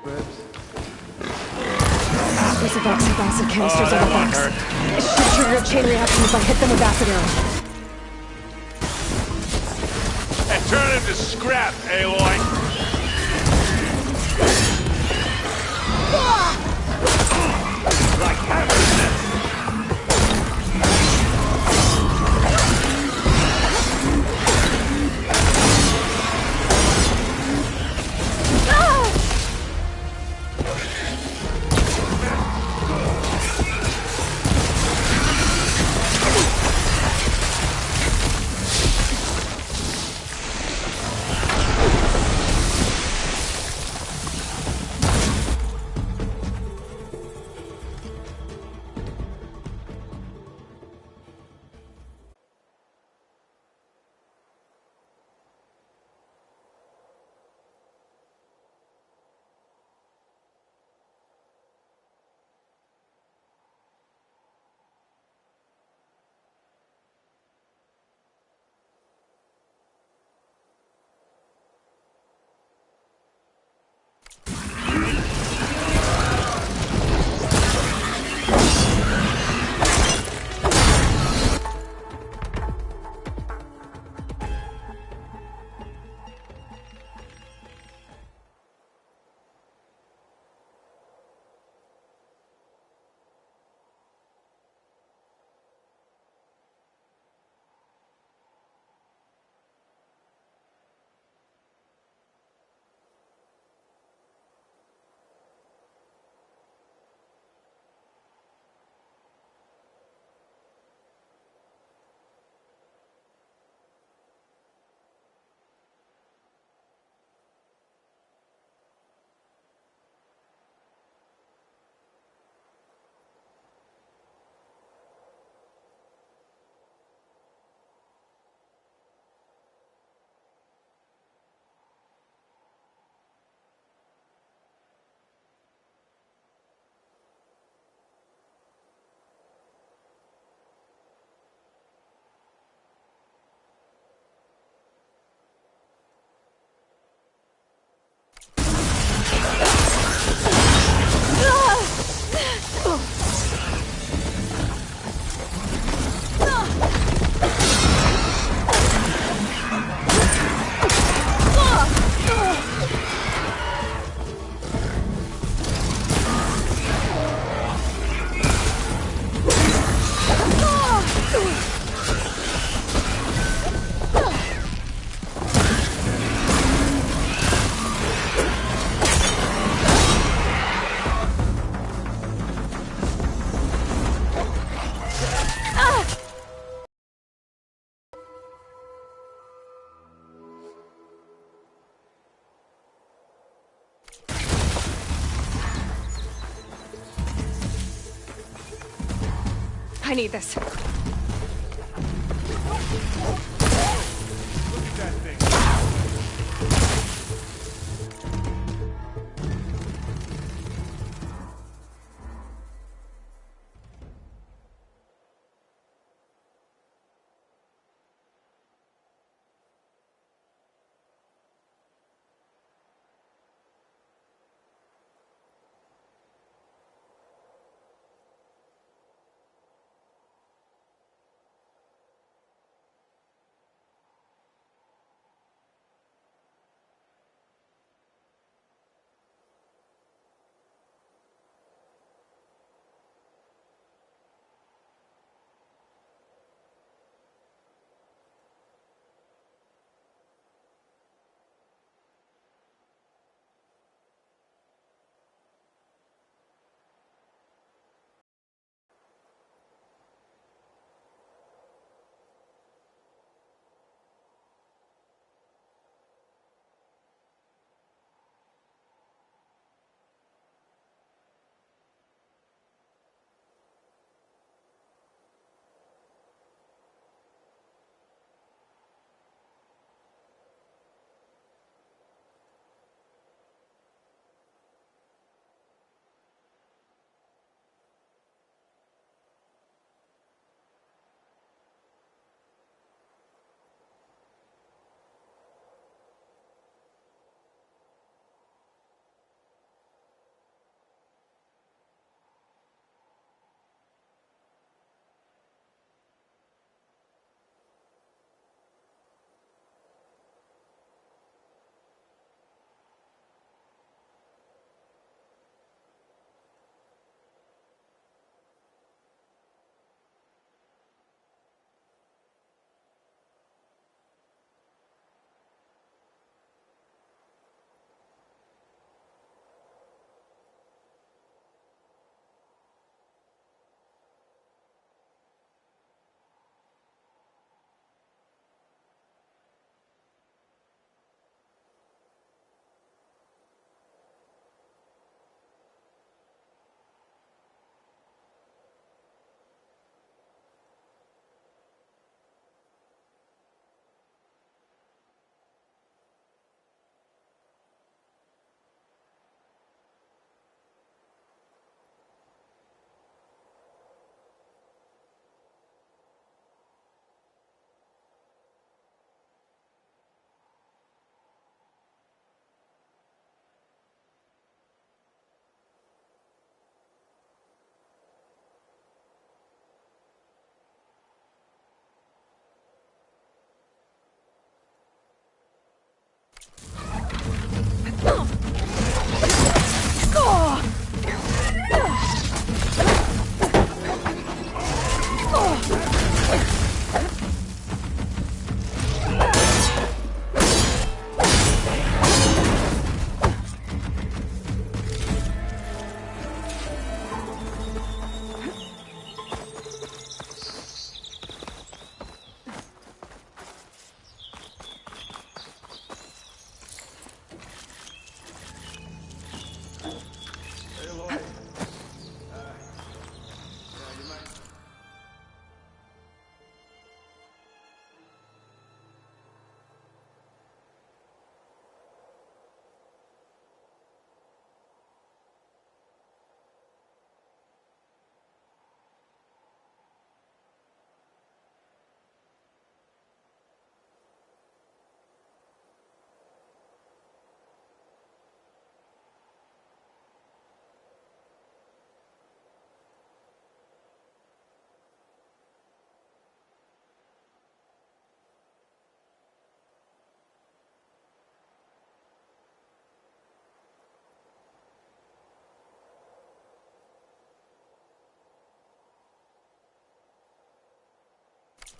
These evoxic acid canisters are the box. It should trigger a chain reaction if I hit them with acid arrow. And turn into scrap, Aloy! Like hammer's I need this.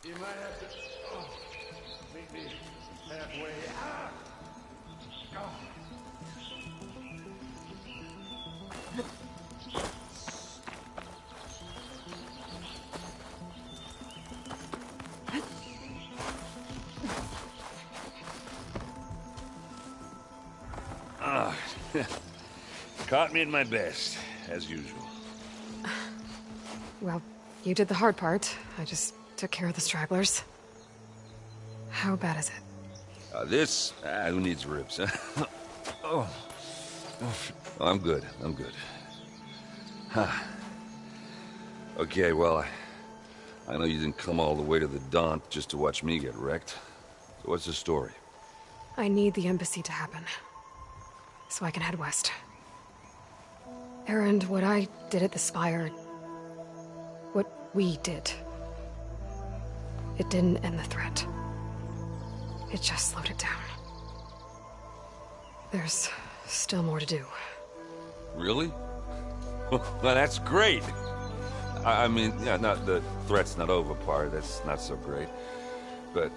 You might have to meet me halfway. Ah! Oh. Caught me at my best, as usual. Well, you did the hard part. I just took care of the stragglers. How bad is it? Who needs ribs, huh? Oh. I'm good, I'm good. Huh. Okay, well, I know you didn't come all the way to the Daunt just to watch me get wrecked. So what's the story? I need the embassy to happen, so I can head west. Erend, what I did at the Spire... what we did... it didn't end the threat. It just slowed it down. There's still more to do. Really? Well, that's great! I mean, yeah, not the threat's not over part, that's not so great. But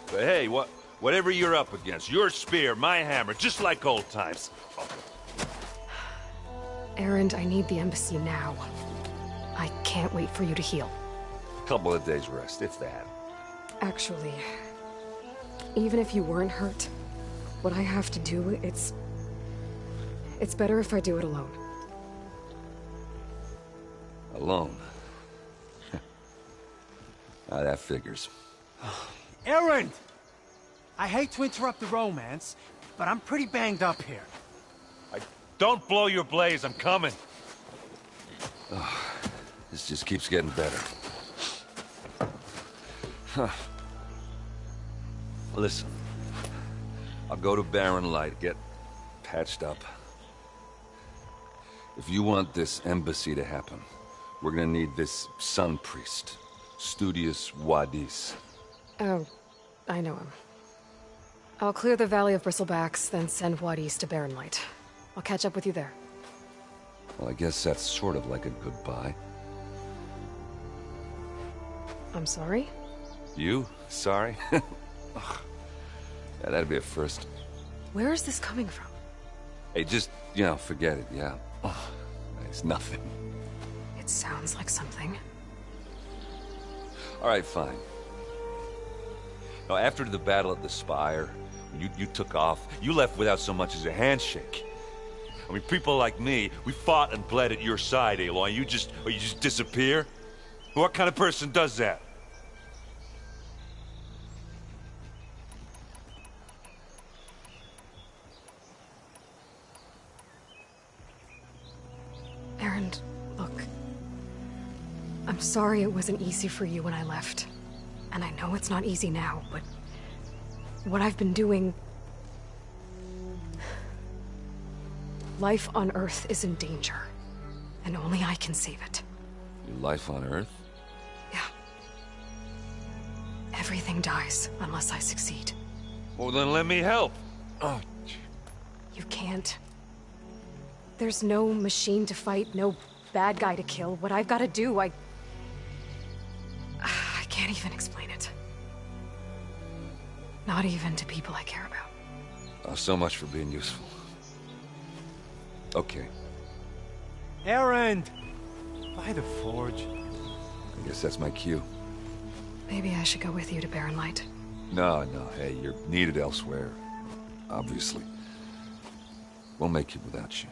hey, whatever you're up against, your spear, my hammer, just like old times. Erend, I need the embassy now. I can't wait for you to heal. A couple of days rest, if that. Actually, even if you weren't hurt, what I have to do, it's better if I do it alone. Alone? Now that figures. Erend! I hate to interrupt the romance, but I'm pretty banged up here. Don't blow your blaze, I'm coming. This just keeps getting better. Huh. Listen, I'll go to Barren Light, get patched up. If you want this embassy to happen, we're gonna need this Sun Priest, Studius Wadis. Oh, I know him. I'll clear the Valley of Bristlebacks, then send Wadis to Barren Light. I'll catch up with you there. Well, I guess that's sort of like a goodbye. I'm sorry? You? Sorry? Ugh. Yeah, that'd be a first. Where is this coming from? Hey, just, forget it, yeah. Ugh. It's nothing. It sounds like something. All right, fine. Now, after the battle at the Spire, you took off, you left without so much as a handshake. I mean, people like me, we fought and bled at your side, Aloy. You just disappear? What kind of person does that? Erend, look. I'm sorry it wasn't easy for you when I left. And I know it's not easy now, but... what I've been doing... life on Earth is in danger. And only I can save it. Your life on Earth? Yeah. Everything dies unless I succeed. Well, then let me help. Oh, You can't. There's no machine to fight, no bad guy to kill. What I've got to do, I can't even explain it. Not even to people I care about. oh, so much for being useful. Okay, Erend! By the Forge. I guess that's my cue. Maybe I should go with you to Barren Light. No, hey, you're needed elsewhere. Obviously. We'll make it without you.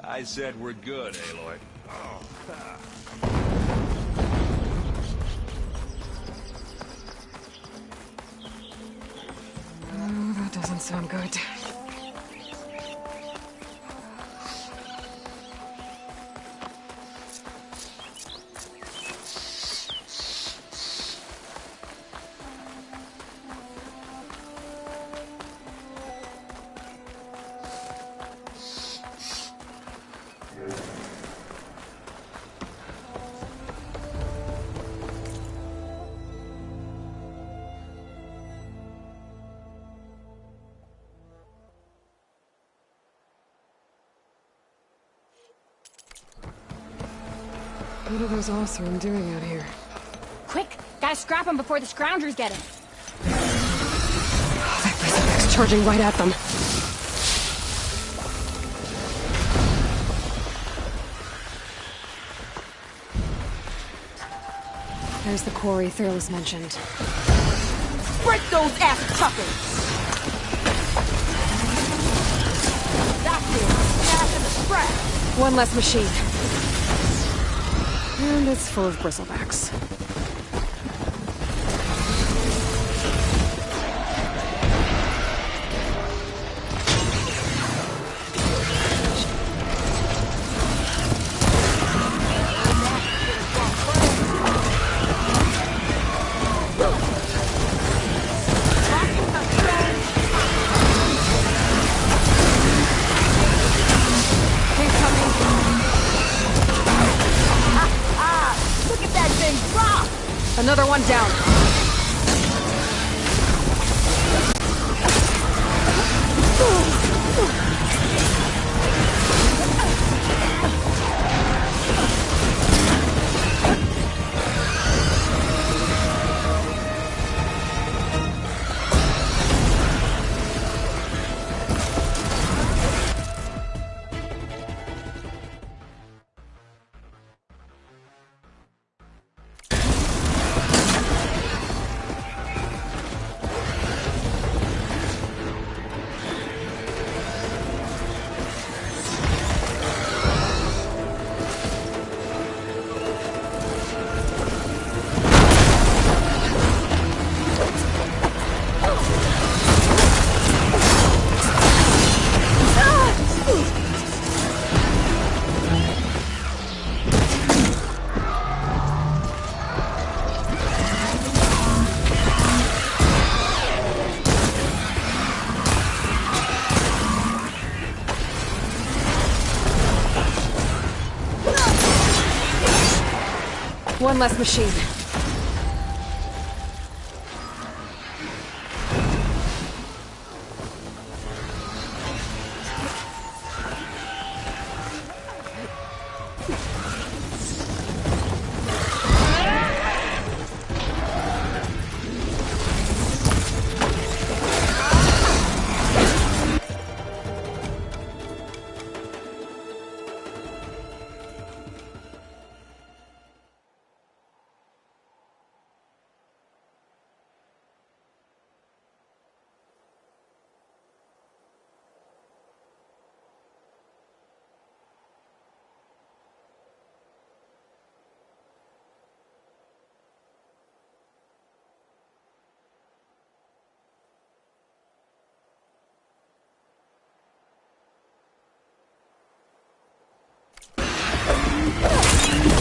I said we're good, Aloy. Oh, that doesn't sound good. What are those Oseram doing out here? Quick! Gotta scrap him before the Scroungers get him. That Bristleback's charging right at them. There's the quarry Thurles mentioned. Break those ass suckers! That's it! Fast and the scrap! One less machine. And it's full of Bristlebacks. Another one down. One less machine.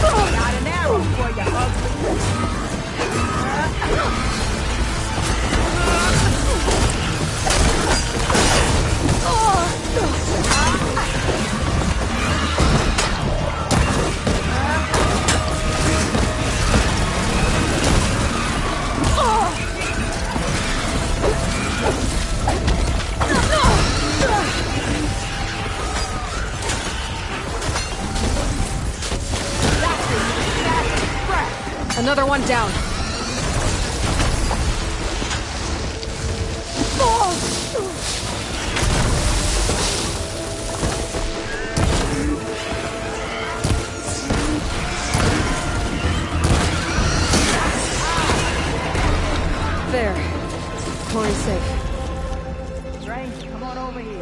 Got an arrow for you, ugly. Another one down. There. Quarry's safe. Dre, come on over here.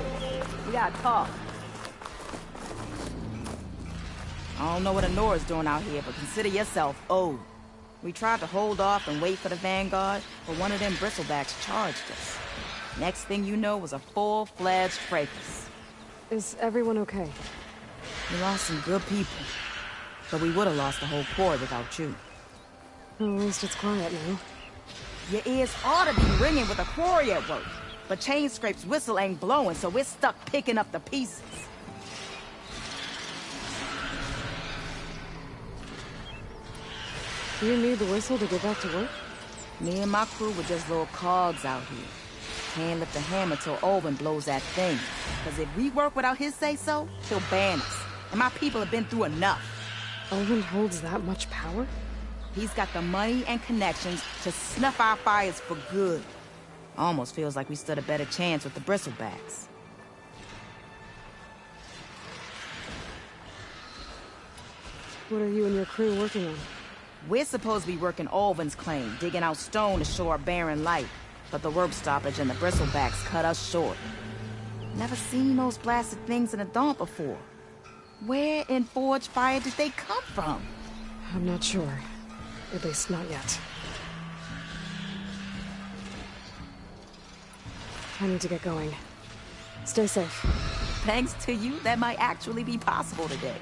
We gotta talk. I don't know what Anora's doing out here, but consider yourself owed. We tried to hold off and wait for the Vanguard, but one of them Bristlebacks charged us. Next thing you know was a full-fledged fracas. Is everyone okay? We lost some good people, but we would have lost the whole quarry without you. Well, at least it's quiet now. Your ears ought to be ringing with a quarry at work, but Chainscrape's whistle ain't blowing, so we're stuck picking up the pieces. Do you need the whistle to get back to work? Me and my crew were just little cogs out here. Can't lift a hammer till Olin blows that thing. Because if we work without his say-so, he'll ban us. And my people have been through enough. Elvin holds that much power? He's got the money and connections to snuff our fires for good. Almost feels like we stood a better chance with the Bristlebacks. What are you and your crew working on? We're supposed to be working Alvin's claim, digging out stone to show our barren light. But the rope stoppage and the Bristlebacks cut us short. Never seen those blasted things in a Daunt before. Where in Forge Fire did they come from? I'm not sure. At least not yet. I need to get going. Stay safe. Thanks to you, that might actually be possible today.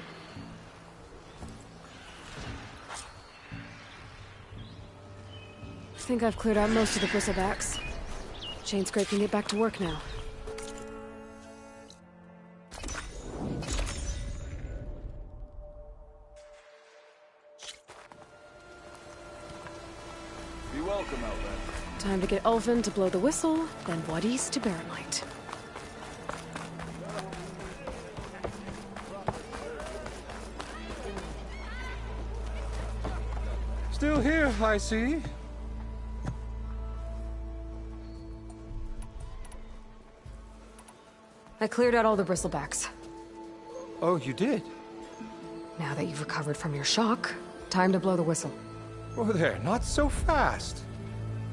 I think I've cleared out most of the Bristlebacks. Chainscrape can get back to work now. Be welcome, Elvin. Time to get Ulvin to blow the whistle, then Wadis to Barren Light. Still here, I see. I cleared out all the Bristlebacks. Oh, you did? Now that you've recovered from your shock, time to blow the whistle. Oh, there, not so fast.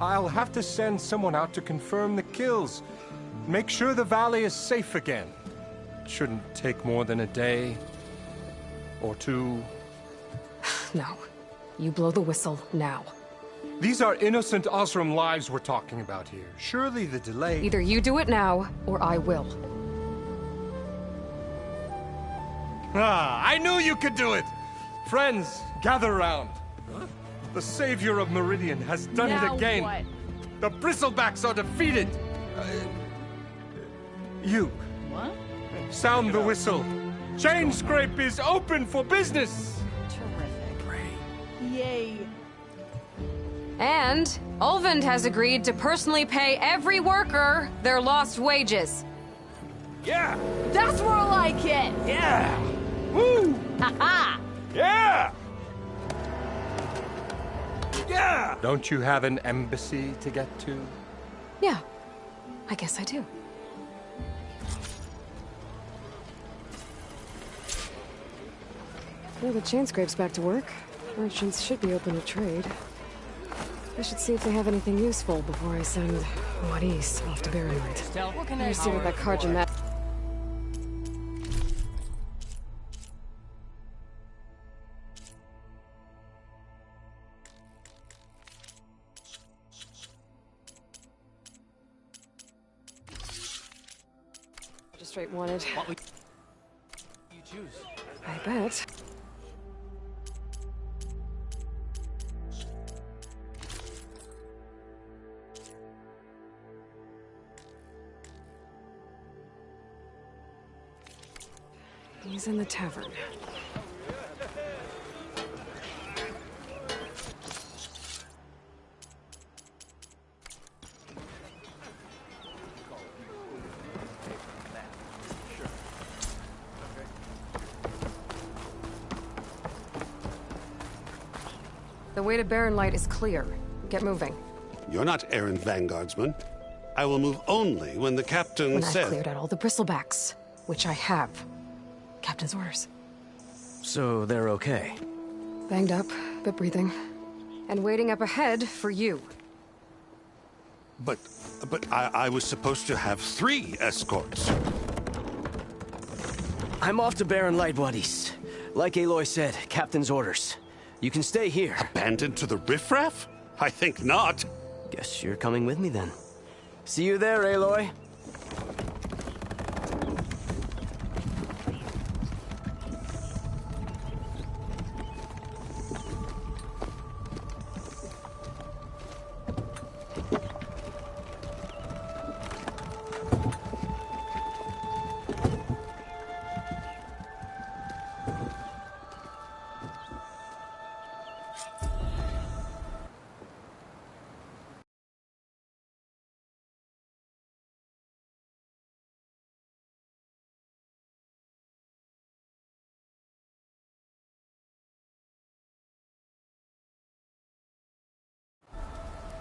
I'll have to send someone out to confirm the kills. Make sure the valley is safe again. It shouldn't take more than a day. Or two. No. You blow the whistle now. These are innocent Osram lives we're talking about here. Surely the delay... Either you do it now, or I will. Ah, I knew you could do it! Friends, gather round. The savior of Meridian has done it again. What? The Bristlebacks are defeated. You, What? sound the whistle. Chainscrape is open for business. Terrific. Yay. And Ulvin has agreed to personally pay every worker their lost wages. Yeah! That's more like it! Yeah! Woo! Ha-ha! Yeah! Yeah! Don't you have an embassy to get to? Yeah, I guess I do. Well, the Chainscrape's back to work. Merchants should be open to trade. I should see if they have anything useful before I send Wadis off to Barren Light. Let me see what that Karjan that. Magistrate wanted. What would you choose? I bet. He's in the tavern. The way to Barren Light is clear. Get moving. You're not errant vanguardsman. I will move only when the captain When I've says... cleared out all the Bristlebacks, which I have. Captain's orders. So they're okay? Banged up, but breathing. And waiting up ahead for you. But I was supposed to have 3 escorts. I'm off to Barren Light, Wadis. Like Aloy said, captain's orders. You can stay here. Abandoned to the riffraff? I think not. Guess you're coming with me then. See you there, Aloy.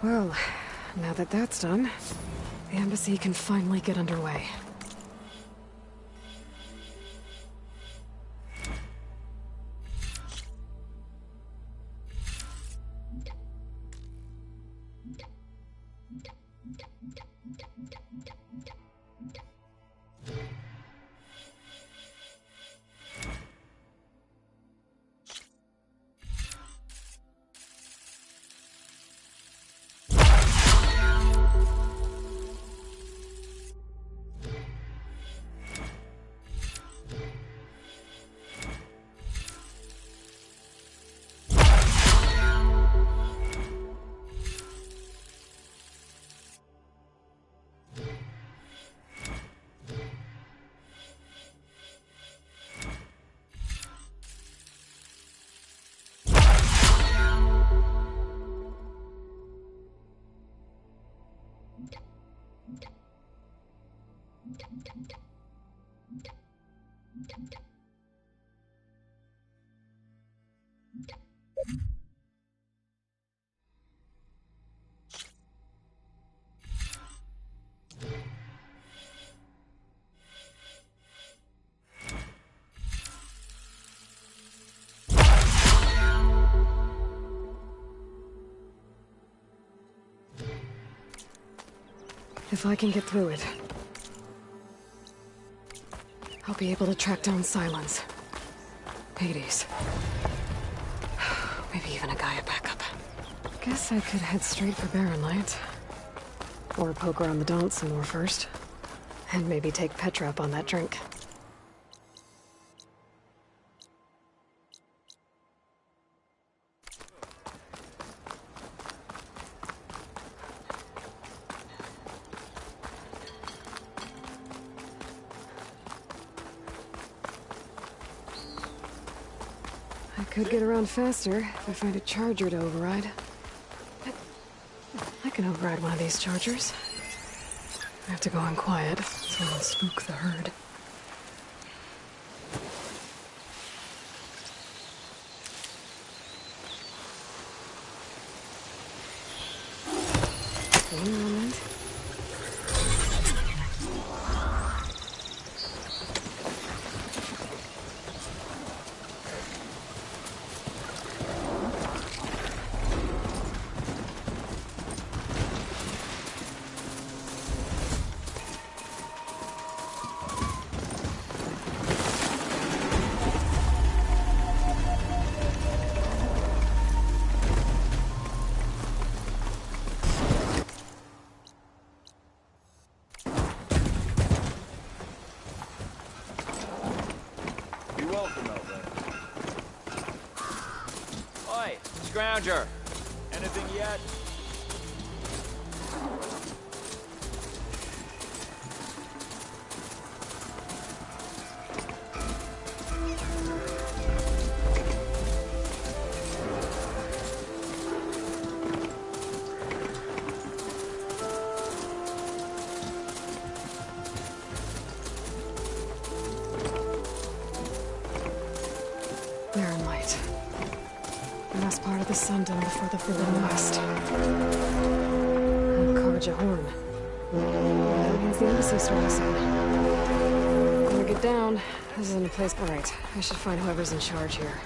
Well, now that that's done, the embassy can finally get underway. If I can get through it, I'll be able to track down Silence, Hades, maybe even a Gaia backup. Guess I could head straight for Barren Light. Or poke around the Daunt some more first. And maybe take Petra up on that drink. I could get around faster if I find a charger to override. I can override one of these chargers. I have to go in quiet, so I'll spook the herd. One moment. Scrounger! Anything yet? Barren Light. Last part of the Sundom before the Forbidden West. Karja Horn. That means the embassy store outside. When we get down, this isn't a place. Alright, I should find whoever's in charge here.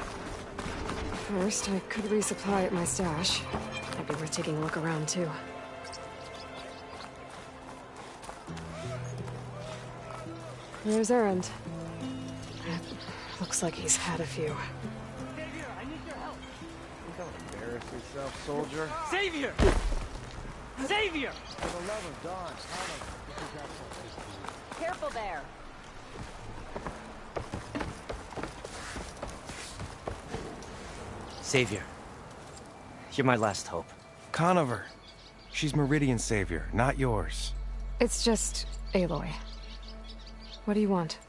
First, I could resupply at my stash. Might be worth taking a look around, too. There's Erend. Looks like he's had a few. Xavier, I need your help. Don't embarrass yourself, soldier. Xavier! Xavier! For the love of God, Careful there. Savior. You're my last hope. Conover. She's Meridian's savior, not yours. It's just Aloy. What do you want?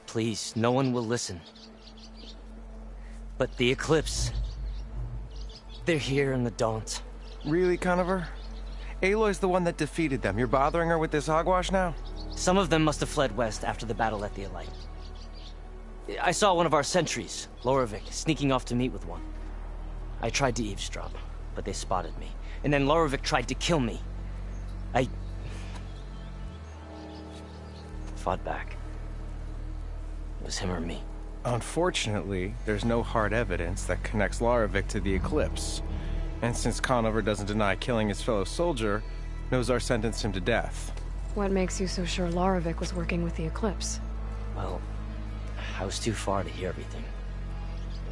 Please, no one will listen. But the Eclipse... they're here in the Daunt. Really, Conover? Aloy's the one that defeated them. You're bothering her with this hogwash now? Some of them must have fled west after the battle at the Elite. I saw one of our sentries, Loravik, sneaking off to meet with one. I tried to eavesdrop, but they spotted me. and then Larovic tried to kill me. I fought back. It was him or me. Unfortunately, there's no hard evidence that connects Larovic to the Eclipse. And since Conover doesn't deny killing his fellow soldier, Nozar sentenced him to death. What makes you so sure Larovic was working with the Eclipse? Well, I was too far to hear everything.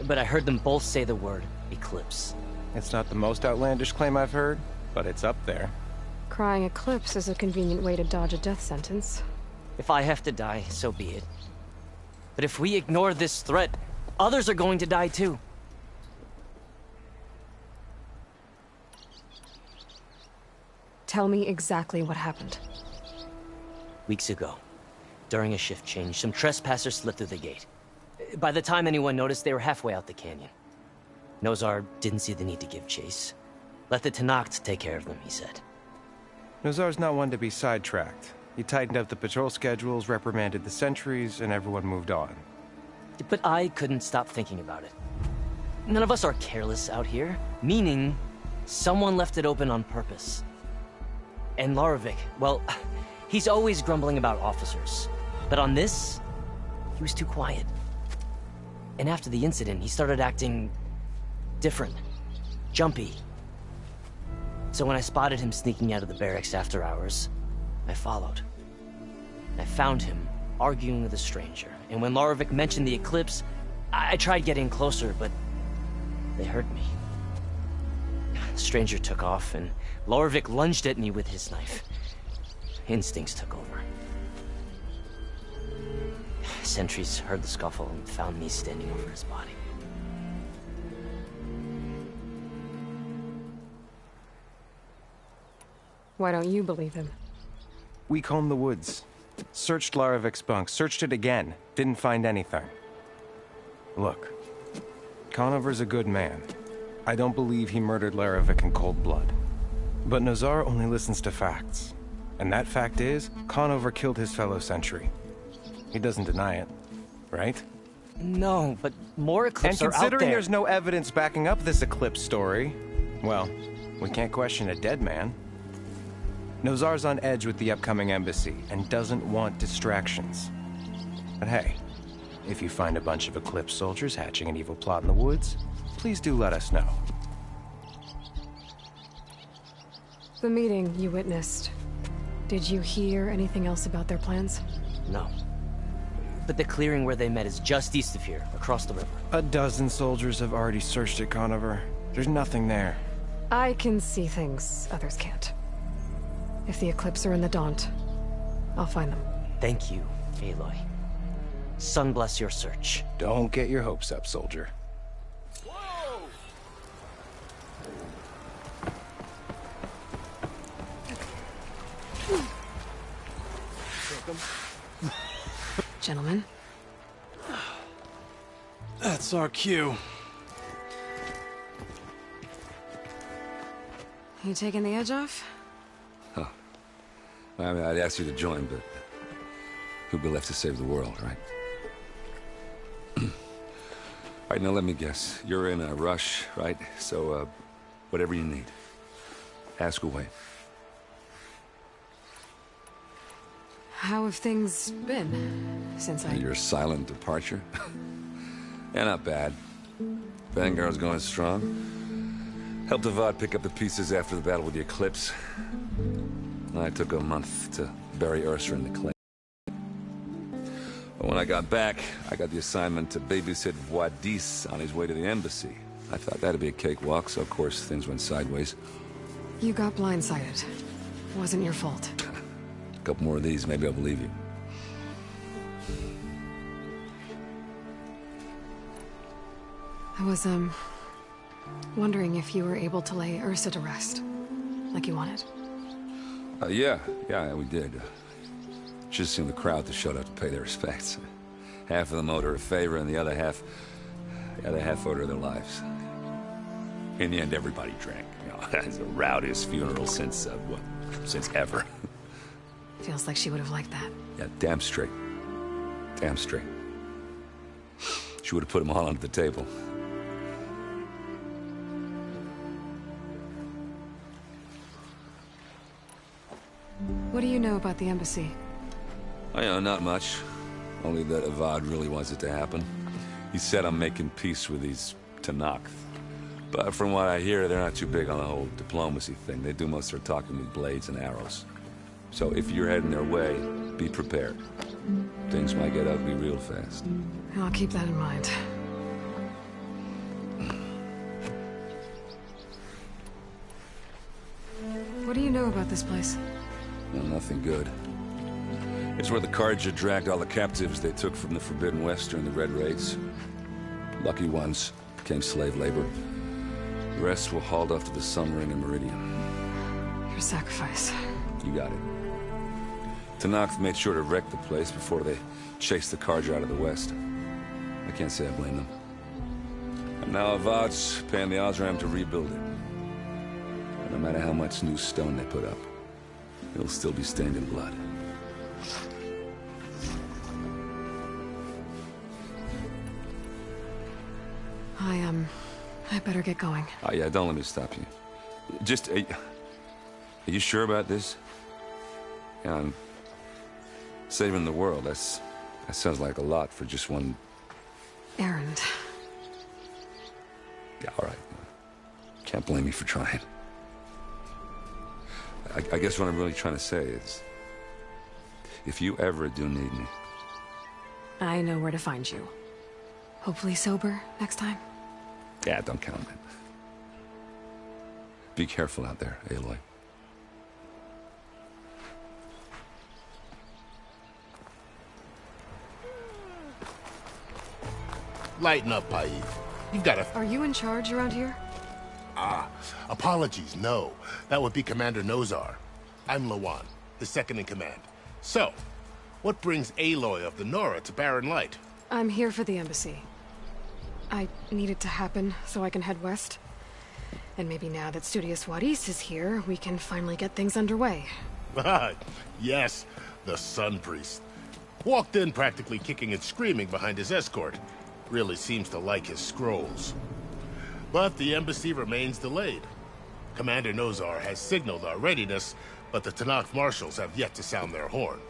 But I heard them both say the word Eclipse. It's not the most outlandish claim I've heard, but it's up there. Crying Eclipse is a convenient way to dodge a death sentence. If I have to die, so be it. But if we ignore this threat, others are going to die too. Tell me exactly what happened. Weeks ago, during a shift change, some trespassers slipped through the gate. By the time anyone noticed, they were halfway out the canyon. Nozar didn't see the need to give chase. Let the Tenakth take care of them, he said. Nozar's not one to be sidetracked. He tightened up the patrol schedules, reprimanded the sentries, and everyone moved on. But I couldn't stop thinking about it. None of us are careless out here, meaning someone left it open on purpose. And Larovic, well, he's always grumbling about officers. But on this, he was too quiet. And after the incident, he started acting different, jumpy. So when I spotted him sneaking out of the barracks after hours, I followed. I found him arguing with a stranger. And when Larovic mentioned the Eclipse, I tried getting closer, but they heard me. The stranger took off, and Larovic lunged at me with his knife. Instincts took over. Sentries heard the scuffle and found me standing over his body. Why don't you believe him? We combed the woods. Searched Larovic's bunk, searched it again. Didn't find anything. Look, Conover's a good man. I don't believe he murdered Larovic in cold blood. But Nozar only listens to facts. And that fact is, Conover killed his fellow sentry. He doesn't deny it, right? No, but more Eclipse are out there. And considering there's no evidence backing up this Eclipse story, well, we can't question a dead man. Nozar's on edge with the upcoming embassy and doesn't want distractions. But hey, if you find a bunch of Eclipse soldiers hatching an evil plot in the woods, please do let us know. The meeting you witnessed. Did you hear anything else about their plans? No. But the clearing where they met is just east of here, across the river. A dozen soldiers have already searched it, Conover. There's nothing there. I can see things others can't. If the Eclipse are in the Daunt, I'll find them. Thank you, Aloy. Sun bless your search. Don't get your hopes up, soldier. Gentlemen. That's our cue. You taking the edge off? Huh. I mean, I'd ask you to join, but who'd be left to save the world, right? All right, now let me guess. You're in a rush, right? So, whatever you need, ask away. How have things been since Your silent departure? Yeah, not bad. Vanguard's going strong. Helped Avad pick up the pieces after the battle with the Eclipse. I took a month to bury Ursa in the clay. But when I got back, I got the assignment to babysit Wadis on his way to the embassy. I thought that'd be a cakewalk, so of course things went sideways. You got blindsided. Wasn't your fault. A couple more of these, maybe I'll believe you. I was, wondering if you were able to lay Ursa to rest, like you wanted. Yeah, we did. Just seemed the crowd that showed up to pay their respects. Half of them owed her a favor, and the other half owed her their lives. In the end, everybody drank. You know, it's the rowdiest funeral since ever. Feels like she would have liked that. Yeah, damn straight. Damn straight. She would have put them all under the table. about the embassy? I know, not much. Only that Avad really wants it to happen. He said I'm making peace with these Tenakth. But from what I hear, they're not too big on the whole diplomacy thing. They do most of their talking with blades and arrows. So if you're heading their way, be prepared. Things might get ugly real fast. I'll keep that in mind. What do you know about this place? Well, nothing good. It's where the Carja dragged all the captives they took from the Forbidden West during the Red Raids. Lucky ones became slave labor. The rest were hauled off to the Sun Ring and Meridian. Your sacrifice. You got it. Tenakth made sure to wreck the place before they chased the Carja out of the West. I can't say I blame them. And now Avad's paying the Osram to rebuild it. And no matter how much new stone they put up, it'll still be stained in blood. I better get going. Oh yeah, don't let me stop you. Just, are you sure about this? Yeah, I'm saving the world. That sounds like a lot for just one... Errand. Yeah, all right. Can't blame me for trying. I guess what I'm really trying to say is, if you ever do need me... I know where to find you. Hopefully sober next time. Yeah, don't count on it. Be careful out there, Aloy. Lighten up, Paiv. You've got a... Are you in charge around here? Apologies, no. That would be Commander Nozar. I'm Lawan, his second-in-command. So, what brings Aloy of the Nora to Barren Light? I'm here for the embassy. I need it to happen so I can head west. And maybe now that Studious Wadis is here, we can finally get things underway. Yes, the Sun Priest. Walked in practically kicking and screaming behind his escort. Really seems to like his scrolls. But the embassy remains delayed. Commander Nozar has signaled our readiness, but the Tenakth marshals have yet to sound their horn.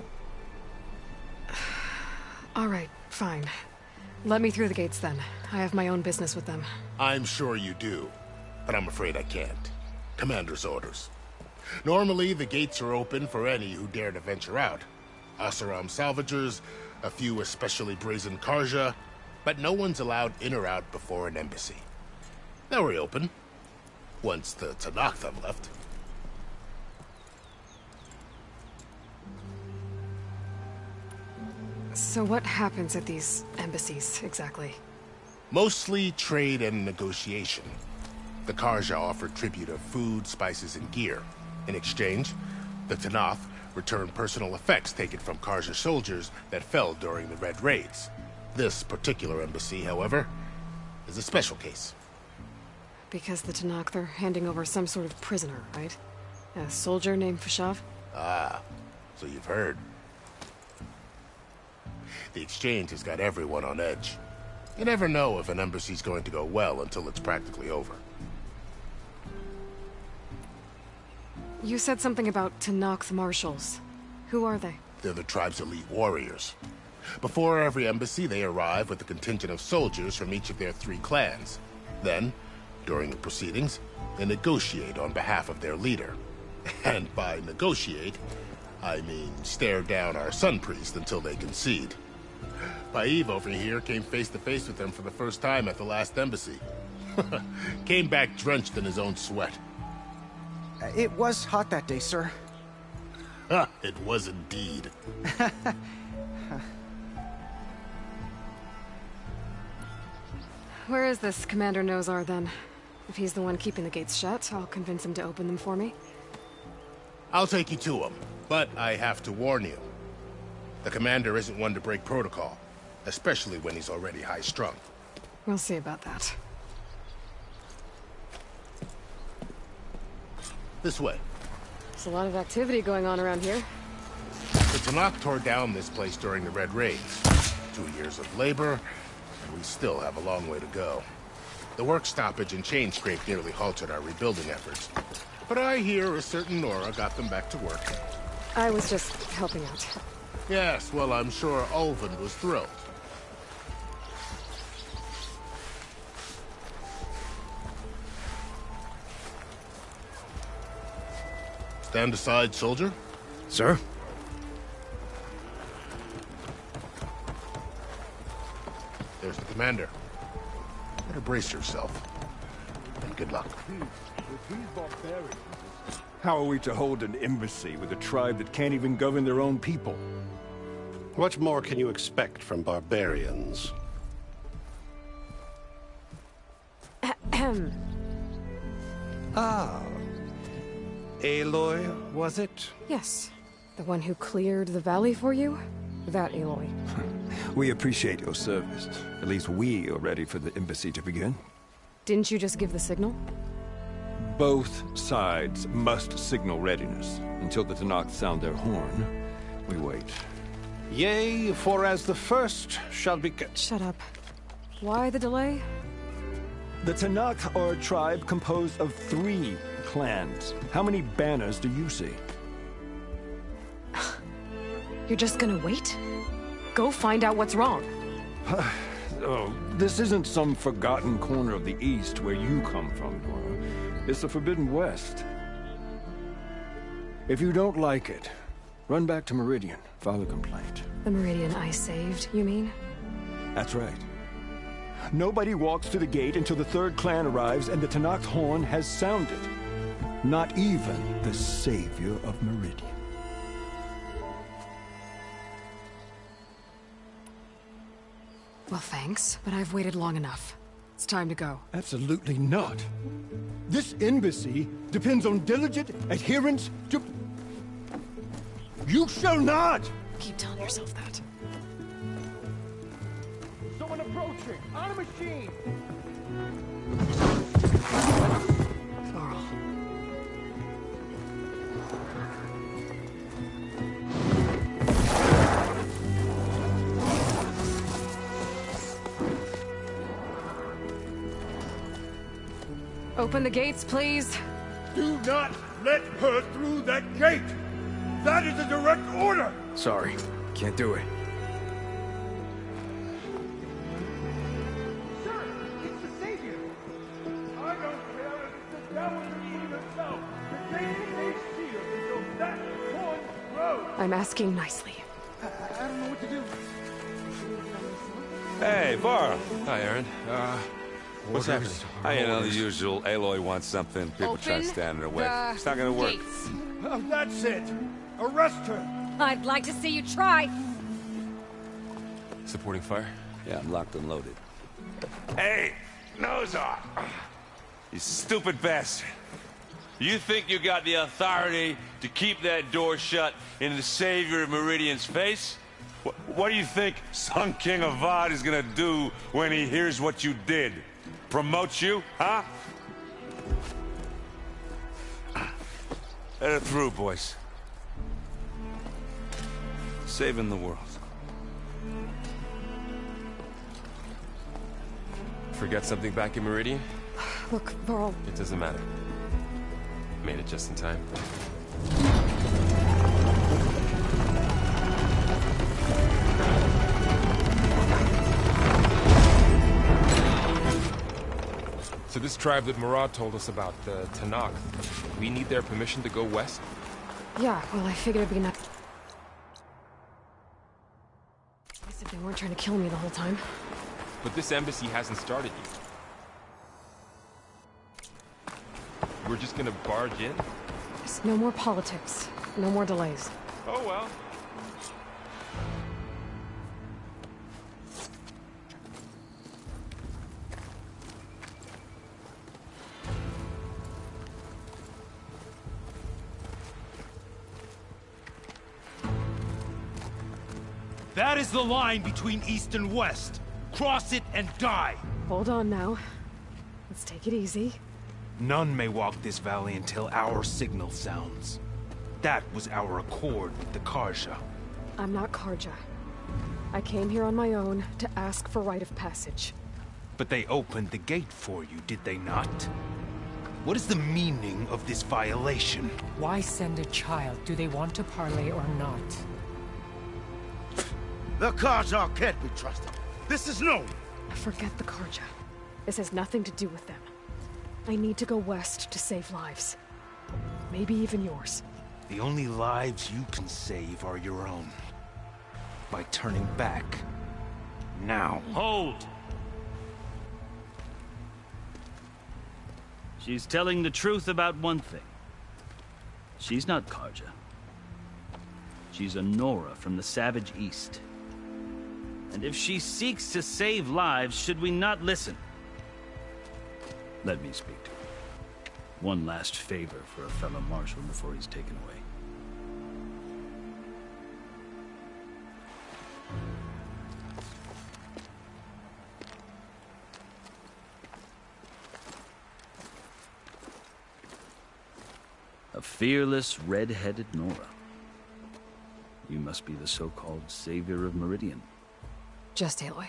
All right, fine. Let me through the gates then. I have my own business with them. I'm sure you do, but I'm afraid I can't. Commander's orders. Normally, the gates are open for any who dare to venture out. Oseram salvagers, a few especially brazen Carja, but no one's allowed in or out before an embassy. They'll reopen, once the Tenakth have left. So what happens at these embassies, exactly? Mostly trade and negotiation. The Carja offer tribute of food, spices, and gear. In exchange, the Tenakth return personal effects taken from Carja soldiers that fell during the Red Raids. This particular embassy, however, is a special case. Because the Tenakth are handing over some sort of prisoner, right? A soldier named Fashav? Ah, so you've heard. The exchange has got everyone on edge. You never know if an embassy's going to go well until it's practically over. You said something about Tenakth marshals. Who are they? They're the tribe's elite warriors. Before every embassy, they arrive with a contingent of soldiers from each of their 3 clans. Then, during the proceedings, they negotiate on behalf of their leader. And by negotiate, I mean stare down our Sun Priest until they concede. Paiv over here came face to face with them for the first time at the last embassy. Came back drenched in his own sweat. It was hot that day, sir. It was indeed. Where is this Commander Nozar, then? If he's the one keeping the gates shut, I'll convince him to open them for me. I'll take you to him, but I have to warn you. The commander isn't one to break protocol, especially when he's already high-strung. We'll see about that. This way. There's a lot of activity going on around here. The Tenakth tore down this place during the Red Raids. 2 years of labor, and we still have a long way to go. The work stoppage and chain scrape nearly halted our rebuilding efforts. But I hear a certain Nora got them back to work. I was just helping out. Yes, well, I'm sure Ulvin was thrilled. Stand aside, soldier. Sir? There's the commander. Better brace yourself. And good luck. How are we to hold an embassy with a tribe that can't even govern their own people? What more can you expect from barbarians? Ahem. Ah. Aloy, was it? Yes. The one who cleared the valley for you? That Aloy. We appreciate your service. At least we are ready for the embassy to begin. Didn't you just give the signal? Both sides must signal readiness. Until the Tenakth sound their horn, we wait. Yea, for as the first shall be... Shut up. Why the delay? The Tenakth are a tribe composed of 3 clans. How many banners do you see? You're just gonna wait? Go find out what's wrong. Oh, this isn't some forgotten corner of the East where you come from, Nora. It's the Forbidden West. If you don't like it, run back to Meridian, file a complaint. The Meridian I saved, you mean? That's right. Nobody walks to the gate until the 3rd clan arrives and the Tenakth horn has sounded. Not even the savior of Meridian. Well, thanks, but I've waited long enough. It's time to go. Absolutely not. This embassy depends on diligent adherence to... You shall not! Keep telling yourself that. Someone approaching! On a machine! Varl. Open the gates, please. Do not let her through that gate! That is a direct order! Sorry, can't do it. Sir, it's the savior! I don't care if it's the devil himself! The gate is sealed until that horn grows! I'm asking nicely. I don't know what to do. Hey, Varl. Hi, Aaron. What's happening? You know, the usual. Aloy wants something. People try to stand in her way. It's not gonna work. Gates. That's it! Arrest her! I'd like to see you try. Supporting fire? Yeah, I'm locked and loaded. Hey, nose off! You stupid bastard. You think you got the authority to keep that door shut in the savior of Meridian's face? What do you think Sun King Avad is gonna do when he hears what you did? Promote you, huh? Let her through, boys. Saving the world. Forget something back in Meridian? Look, Varl. It doesn't matter. Made it just in time. So this tribe that Murad told us about, the Tenakth, we need their permission to go west? Yeah, well, I figured it'd be nice. I said they weren't trying to kill me the whole time. But this embassy hasn't started yet. We're just gonna barge in? Just no more politics. No more delays. Oh well. That is the line between East and West. Cross it and die. Hold on now. Let's take it easy. None may walk this valley until our signal sounds. That was our accord with the Karja. I'm not Karja. I came here on my own to ask for rite of passage. But they opened the gate for you, did they not? What is the meaning of this violation? Why send a child? Do they want to parley or not? The Carja can't be trusted. This is known. Forget the Carja. This has nothing to do with them. I need to go west to save lives. Maybe even yours. The only lives you can save are your own. By turning back. Now. Hold! She's telling the truth about one thing. She's not Carja. She's a Nora from the Savage East. And if she seeks to save lives, should we not listen? Let me speak to her. One last favor for a fellow marshal before he's taken away. A fearless, red-headed Nora. You must be the so-called savior of Meridian. Just Aloy.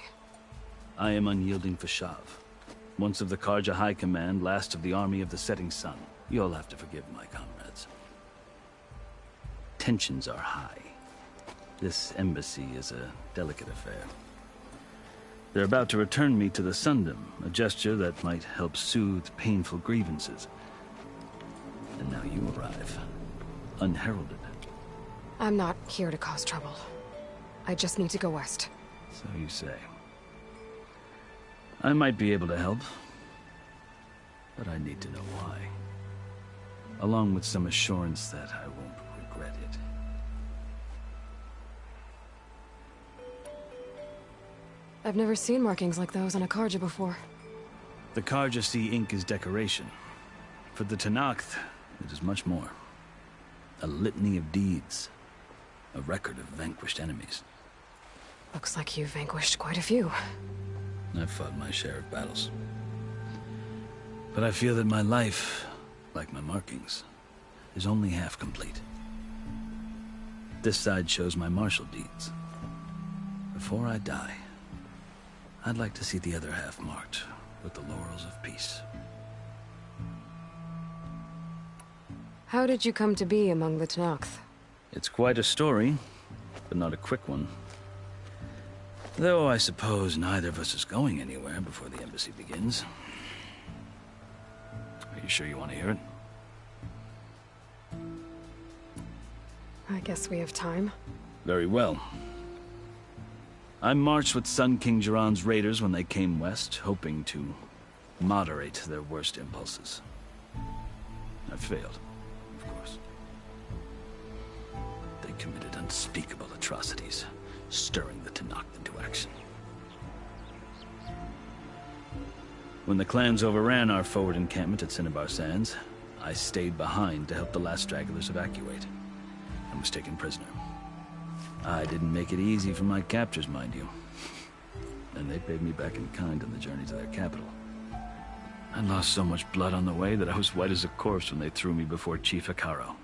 I am unyielding Fashav. Once of the Carja High Command, last of the army of the Setting Sun. You'll have to forgive my comrades. Tensions are high. This embassy is a delicate affair. They're about to return me to the Sundom, a gesture that might help soothe painful grievances. And now you arrive, unheralded. I'm not here to cause trouble. I just need to go west. So you say. I might be able to help, but I need to know why. Along with some assurance that I won't regret it. I've never seen markings like those on a Carja before. The Carja see ink as decoration. For the Tenakth, it is much more. A litany of deeds. A record of vanquished enemies. Looks like you've vanquished quite a few. I've fought my share of battles. But I feel that my life, like my markings, is only half complete. This side shows my martial deeds. Before I die, I'd like to see the other half marked with the laurels of peace. How did you come to be among the Tenakth? It's quite a story, but not a quick one. Though I suppose neither of us is going anywhere before the embassy begins. Are you sure you want to hear it? I guess we have time. Very well. I marched with Sun King Jiran's raiders when they came west, hoping to moderate their worst impulses. I failed. Committed unspeakable atrocities, stirring the Tenakth into action. When the clans overran our forward encampment at Cinnabar Sands, I stayed behind to help the last stragglers evacuate, and was taken prisoner. I didn't make it easy for my captors, mind you. And they paid me back in kind on the journey to their capital. I lost so much blood on the way that I was white as a corpse when they threw me before Chief Hekarro.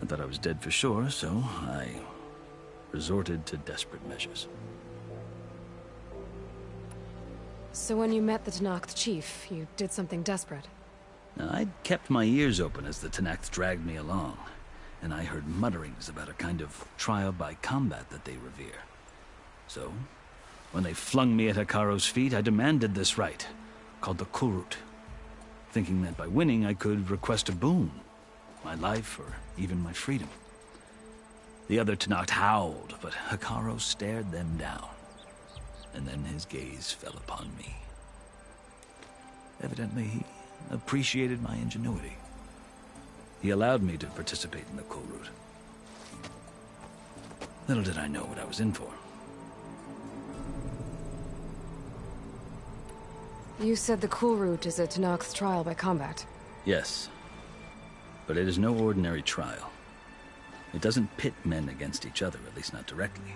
I thought I was dead for sure, so I resorted to desperate measures. So when you met the Tenakth chief, you did something desperate? Now, I'd kept my ears open as the Tenakth dragged me along, and I heard mutterings about a kind of trial by combat that they revere. So, when they flung me at Hekarro's feet, I demanded this right, called the Kulrut, thinking that by winning I could request a boon. My life, or even my freedom. The other Tenakth howled, but Hekarro stared them down. And then his gaze fell upon me. Evidently, he appreciated my ingenuity. He allowed me to participate in the Kulrut. Little did I know what I was in for. You said the Kulrut is a Tenakth's trial by combat. Yes. But it is no ordinary trial. It doesn't pit men against each other, at least not directly.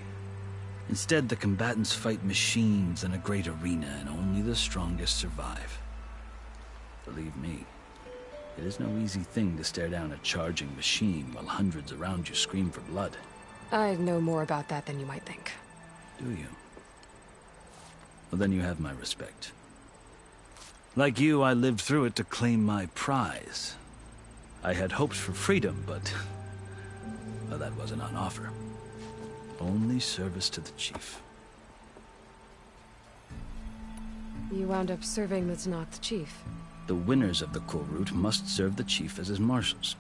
Instead, the combatants fight machines in a great arena, and only the strongest survive. Believe me, it is no easy thing to stare down a charging machine while hundreds around you scream for blood. I know more about that than you might think. Do you? Well, then you have my respect. Like you, I lived through it to claim my prize. I had hoped for freedom, but... well, that wasn't on offer. Only service to the chief. You wound up serving the Tenakth chief. The winners of the Kulrut must serve the chief as his marshals.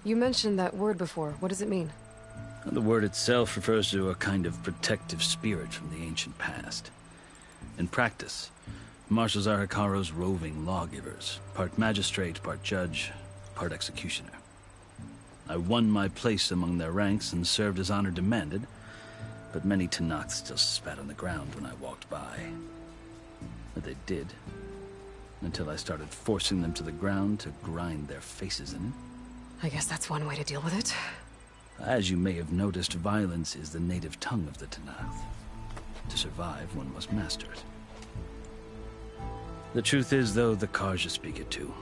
You mentioned that word before. What does it mean? The word itself refers to a kind of protective spirit from the ancient past. In practice, marshals are Hekarro's roving lawgivers, part magistrate, part judge, part executioner. I won my place among their ranks and served as honor demanded, but many Tenakth still spat on the ground when I walked by. But they did, until I started forcing them to the ground to grind their faces in it. I guess that's one way to deal with it. As you may have noticed, violence is the native tongue of the Tenakth. To survive, one must master it. The truth is, though, the Carja speak it too.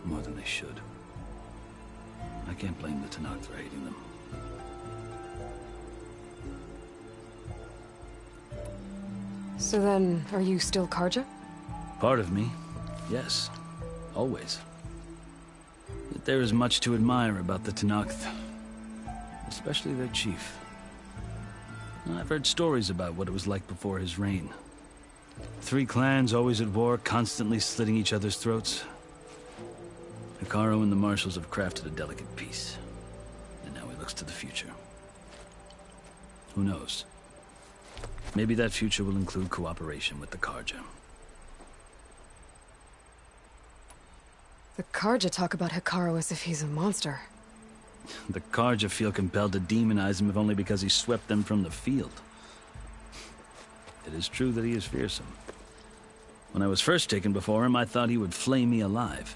More than they should. I can't blame the Tenakth for hating them. So then, are you still Carja? Part of me, yes. Always. Yet there is much to admire about the Tenakth. Especially their chief. I've heard stories about what it was like before his reign. 3 clans always at war, constantly slitting each other's throats. Hekarro and the marshals have crafted a delicate peace. And now he looks to the future. Who knows? Maybe that future will include cooperation with the Carja. The Carja talk about Hekarro as if he's a monster. The Carja feel compelled to demonize him if only because he swept them from the field. It is true that he is fearsome. When I was first taken before him, I thought he would flay me alive.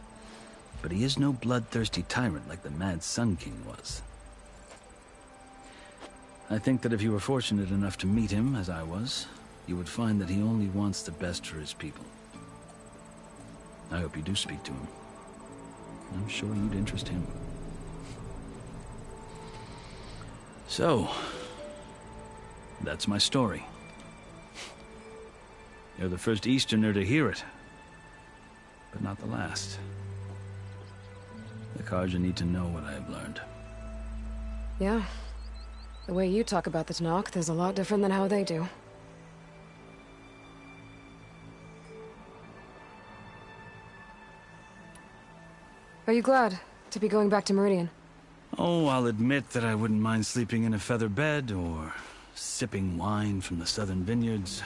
But he is no bloodthirsty tyrant like the Mad Sun King was. I think that if you were fortunate enough to meet him, as I was, you would find that he only wants the best for his people. I hope you do speak to him. I'm sure you'd interest him. So, that's my story. You're the first Easterner to hear it, but not the last. The Carja need to know what I have learned. Yeah. The way you talk about the Tenakth is a lot different than how they do. Are you glad to be going back to Meridian? Oh, I'll admit that I wouldn't mind sleeping in a feather bed or sipping wine from the southern vineyards.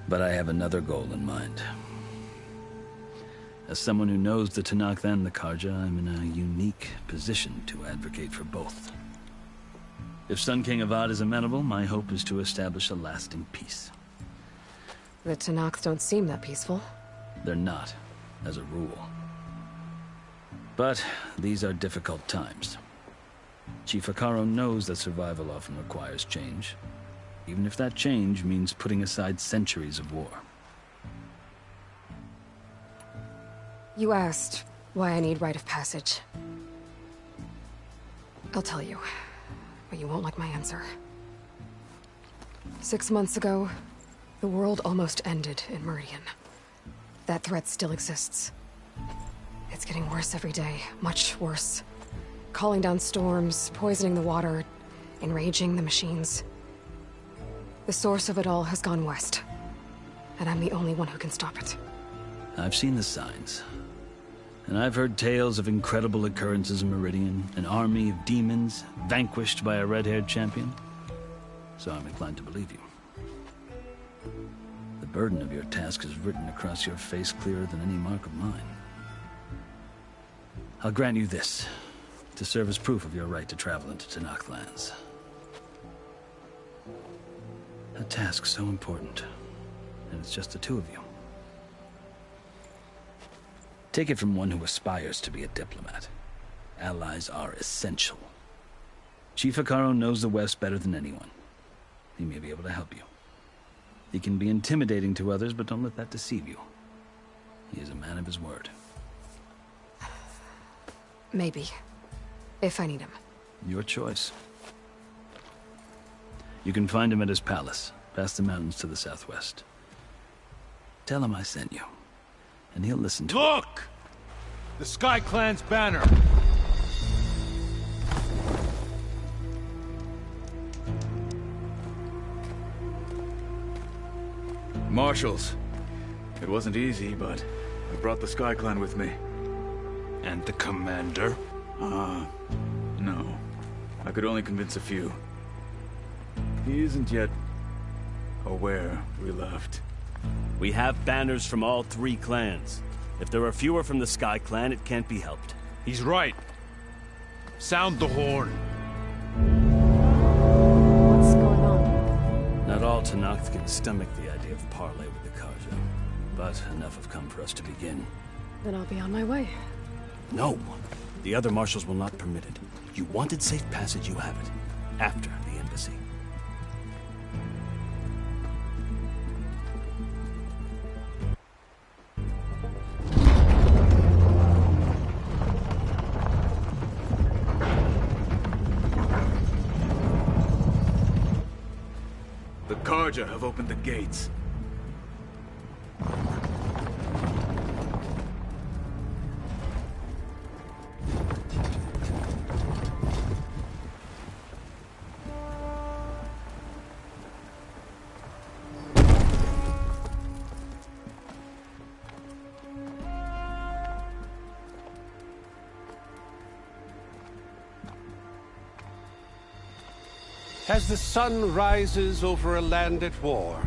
But I have another goal in mind. As someone who knows the Tenakth and the Carja, I'm in a unique position to advocate for both. If Sun King Avad is amenable, my hope is to establish a lasting peace. The Tenakth don't seem that peaceful. They're not, as a rule. But these are difficult times. Chief Hekarro knows that survival often requires change, even if that change means putting aside centuries of war. You asked why I need rite of passage. I'll tell you, but you won't like my answer. 6 months ago, the world almost ended in Meridian. That threat still exists. It's getting worse every day, much worse. Calling down storms, poisoning the water, enraging the machines. The source of it all has gone west, and I'm the only one who can stop it. I've seen the signs. And I've heard tales of incredible occurrences in Meridian, an army of demons vanquished by a red-haired champion. So I'm inclined to believe you. The burden of your task is written across your face clearer than any mark of mine. I'll grant you this, to serve as proof of your right to travel into Tenakth lands. A task so important, and it's just the two of you. Take it from one who aspires to be a diplomat. Allies are essential. Chief Hekarro knows the West better than anyone. He may be able to help you. He can be intimidating to others, but don't let that deceive you. He is a man of his word. Maybe. If I need him. Your choice. You can find him at his palace, past the mountains to the southwest. Tell him I sent you. And he'll listen to Look! The Sky Clan's banner. Marshals. It wasn't easy, but I brought the Sky Clan with me. And the commander? No. I could only convince a few. He isn't yet aware we left. We have banners from all 3 clans. If there are fewer from the Sky Clan, it can't be helped. He's right. Sound the horn. What's going on? Not all Tenakth can stomach the idea of parley with the Carja. But enough have come for us to begin. Then I'll be on my way. No! The other marshals will not permit it. You wanted safe passage, you have it. After the embassy. The Carja have opened the gates. As the sun rises over a land at war,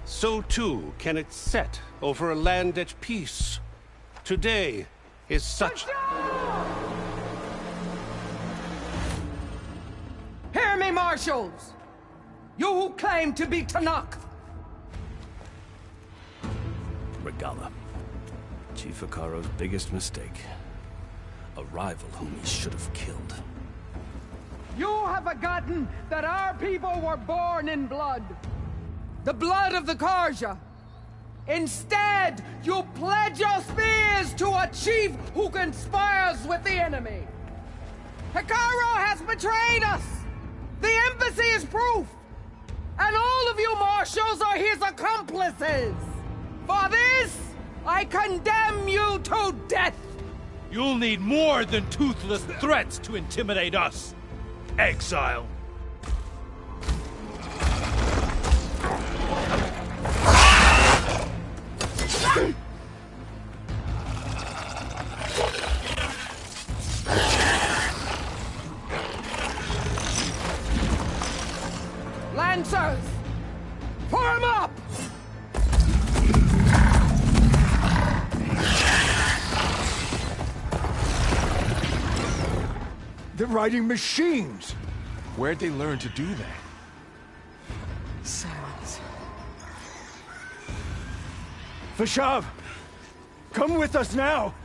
so too can it set over a land at peace. Today is such... Hear me, marshals! You who claim to be Tenakth! Regalla. Chief Hekarro's biggest mistake. A rival whom he should have killed. You have forgotten that our people were born in blood. The blood of the Carja. Instead, you pledge your spears to a chief who conspires with the enemy. Hekarro has betrayed us. The embassy is proof. And all of you marshals are his accomplices. For this, I condemn you to death. You'll need more than toothless threats to intimidate us. Exile. Lancers! Form up! They're riding machines! Where'd they learn to do that? Silence. Vashav! Come with us now!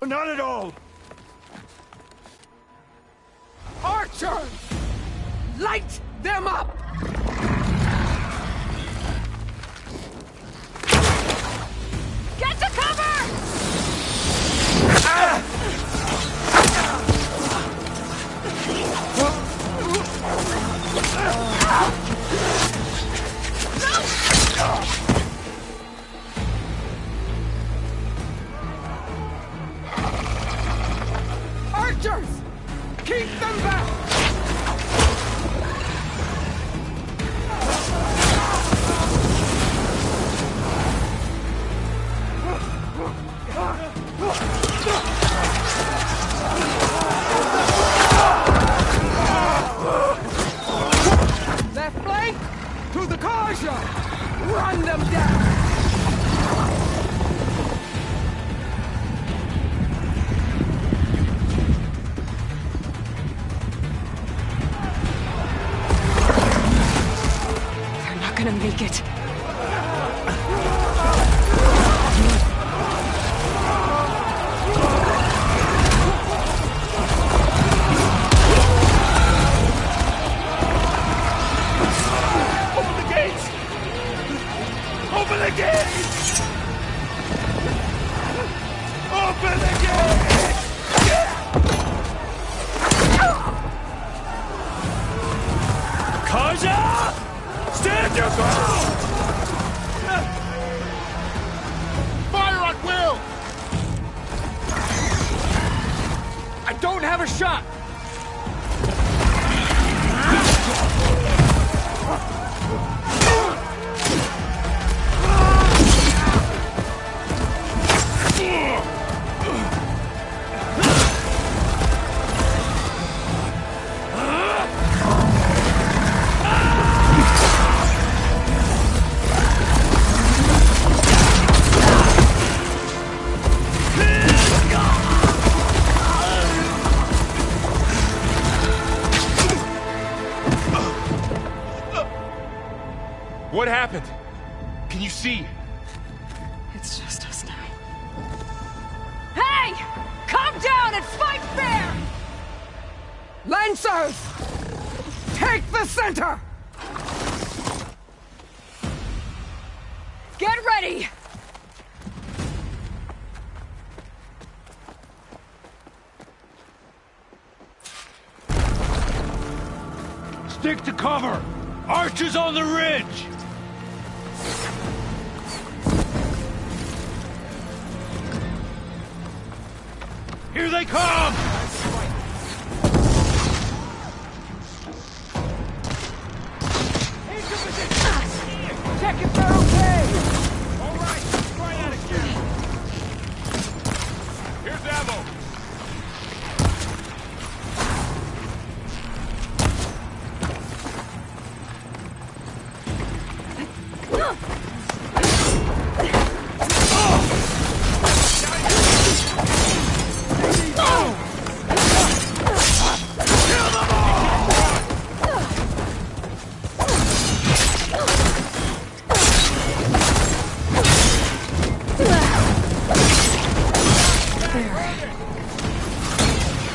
Not at all! Archers! Light them up! Get to cover! Archers! Keep them back! Left flank! To the Karja! Run them down! They're not gonna make it. Open the gates! Open the gates! Open the gates! Karja! Stand your ground! Fire at will! I don't have a shot! What happened? Can you see? It's just us now. Hey! Come down and fight fair! Lancers! Take the center! Get ready! Stick to cover! Archers on the ridge! Here they come! Check if they're okay! All right, let's try that again. Here's ammo.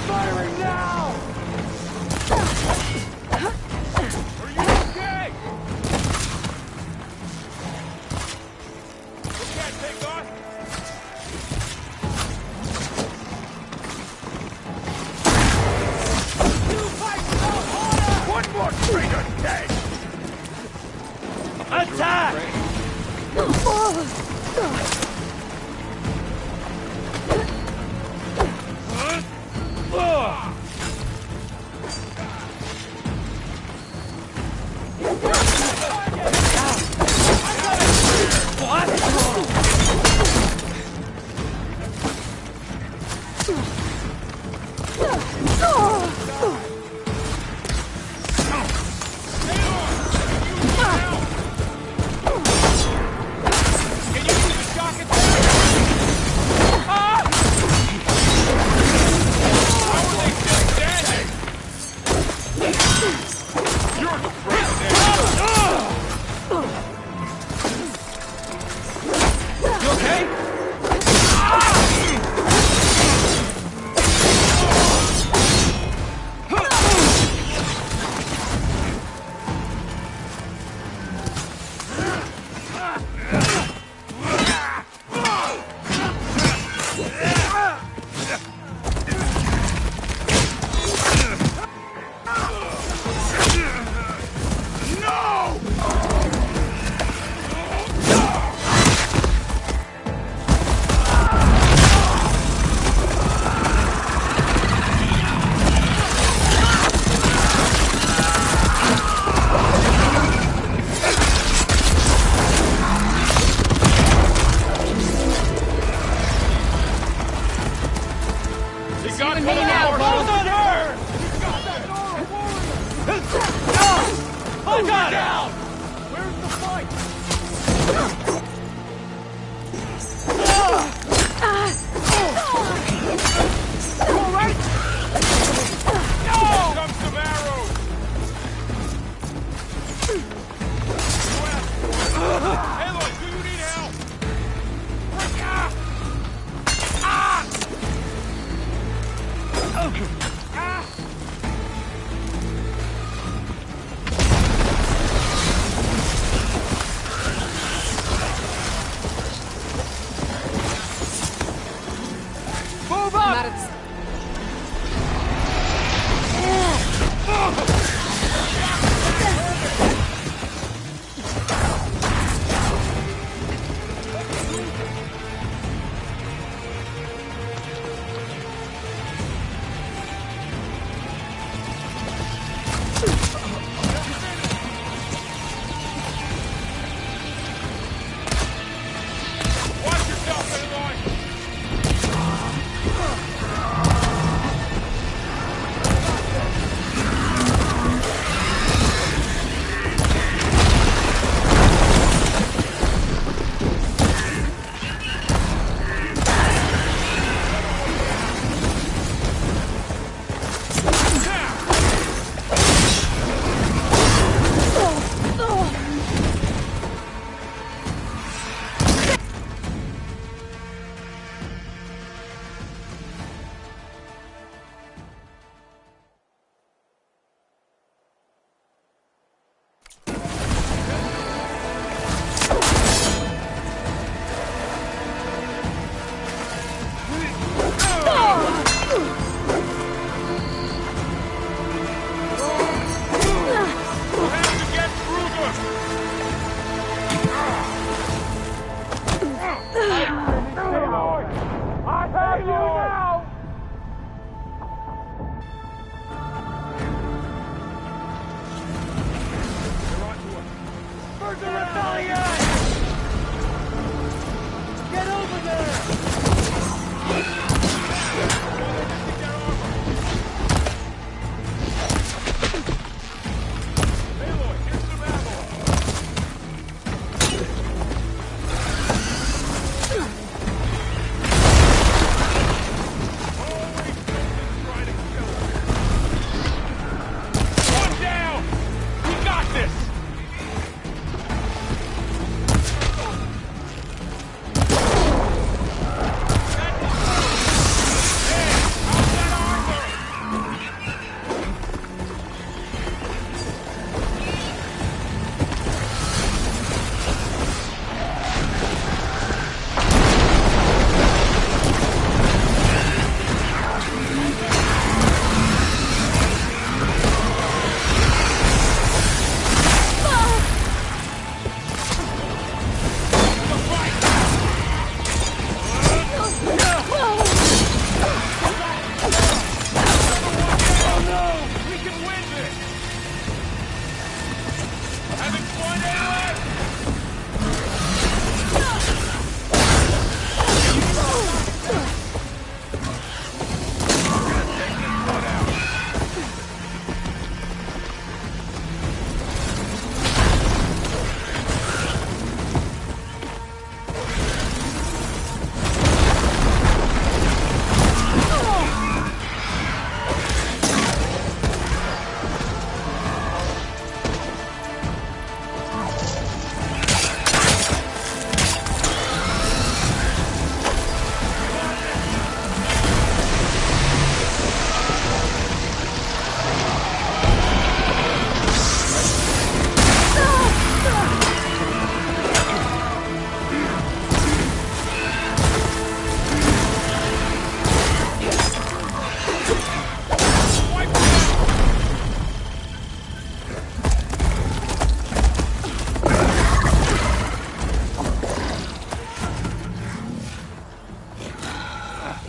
Firing now! Are you okay? We can't take on. One more traitor dead! Attack! Got down! Where's the fight? You all right? No! Come some arrows! Aloy, do you need help? Move up! Not at... Watch yourself, Aloy! I have you now! Where's the rebellion? Get over there! One down! We got this!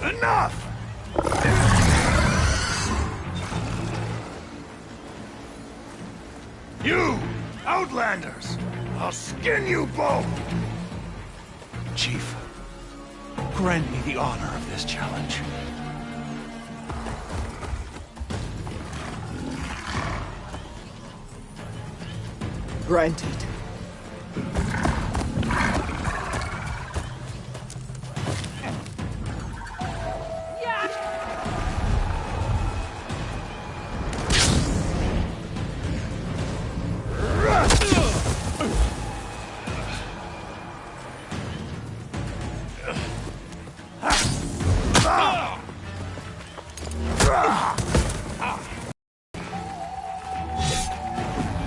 Enough! You, Outlanders! I'll skin you both! Chief, grant me the honor of this challenge. Granted.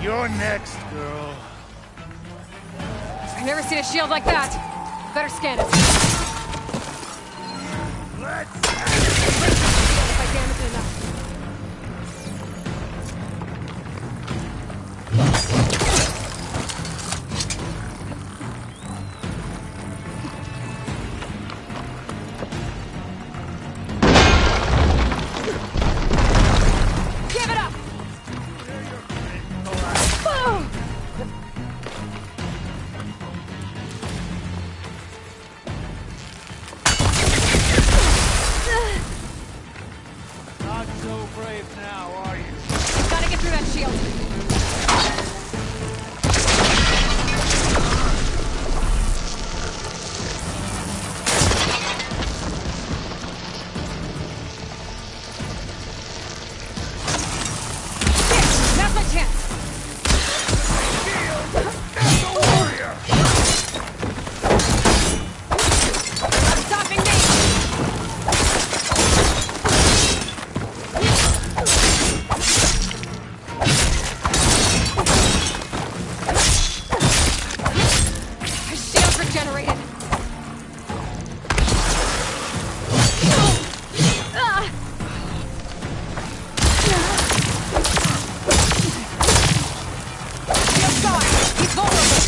You're next, girl. I've never seen a shield like that. Better scan it. If I damage it enough. Give it up! Not so brave now, are you? Gotta get through that shield. Now's my chance. Not stopping me. My shield's regenerated. Shield's gone. He's vulnerable.